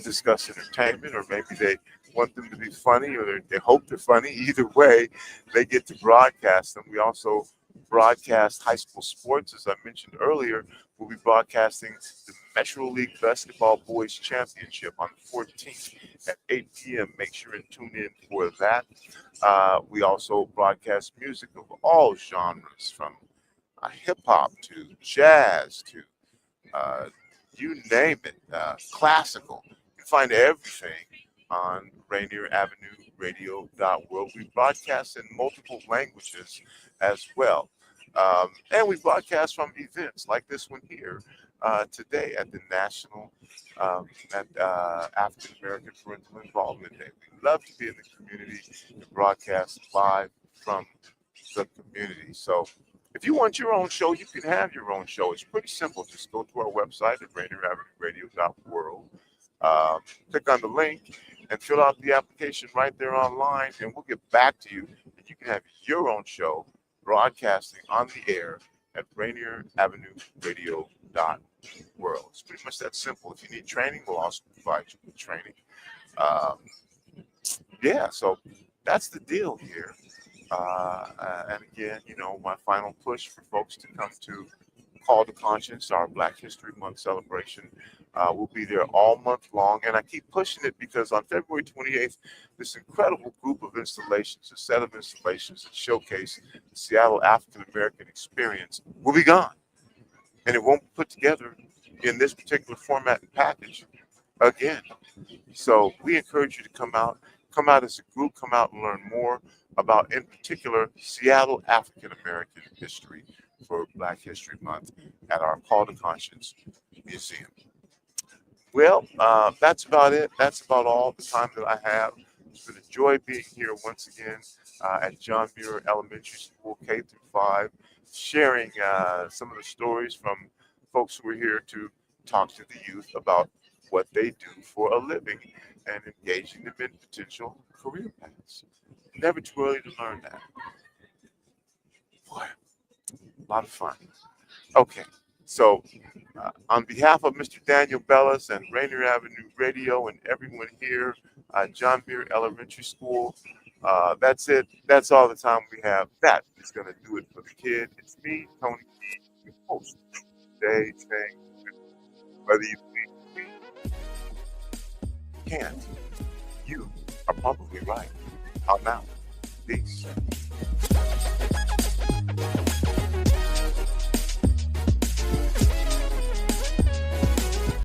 S1: discuss entertainment, or maybe they want them to be funny, or they hope they're funny. Either way, they get to broadcast them. We also broadcast high school sports. As I mentioned earlier, we'll be broadcasting the Metro League Basketball Boys Championship on the 14th at 8 p.m. Make sure and tune in for that. We also broadcast music of all genres, from hip-hop to jazz to you name it, classical. You can find everything on Rainier Avenue Radio.world. We broadcast in multiple languages as well. And we broadcast from events like this one here today at the National African American Parental Involvement Day. We love to be in the community and broadcast live from the community. So if you want your own show, you can have your own show. It's pretty simple. Just go to our website at RainierAvenueRadio.world. Click on the link and fill out the application right there online, and we'll get back to you. And you can have your own show broadcasting on the air at RainierAvenueRadio.world. It's pretty much that simple. If you need training, we'll also provide you with training. Yeah, so that's the deal here. And again, my final push for folks to come to Call to Conscience, our Black History Month celebration. We'll be there all month long. And I keep pushing it because on February 28th, this incredible group of installations, a set of installations that showcase the Seattle African American experience, will be gone. And it won't be put together in this particular format and package again. So we encourage you to come out as a group, come out and learn more about, in particular, Seattle African American history for Black History Month at our Call to Conscience Museum. Well, that's about it. That's about all the time that I have. It's been a joy being here once again at John Muir Elementary School, K through 5, sharing some of the stories from folks who are here to talk to the youth about what they do for a living and engaging them in potential career paths. Never too early to learn that. Boy, a lot of fun. Okay, so on behalf of Mr. Daniel Bellis and Rainier Avenue Radio and everyone here at John Muir Elementary School, that's it. That's all the time we have. That is going to do it for the kid. It's me, Tony, your host today, saying whether you can't, you are probably right. I'm out. Peace.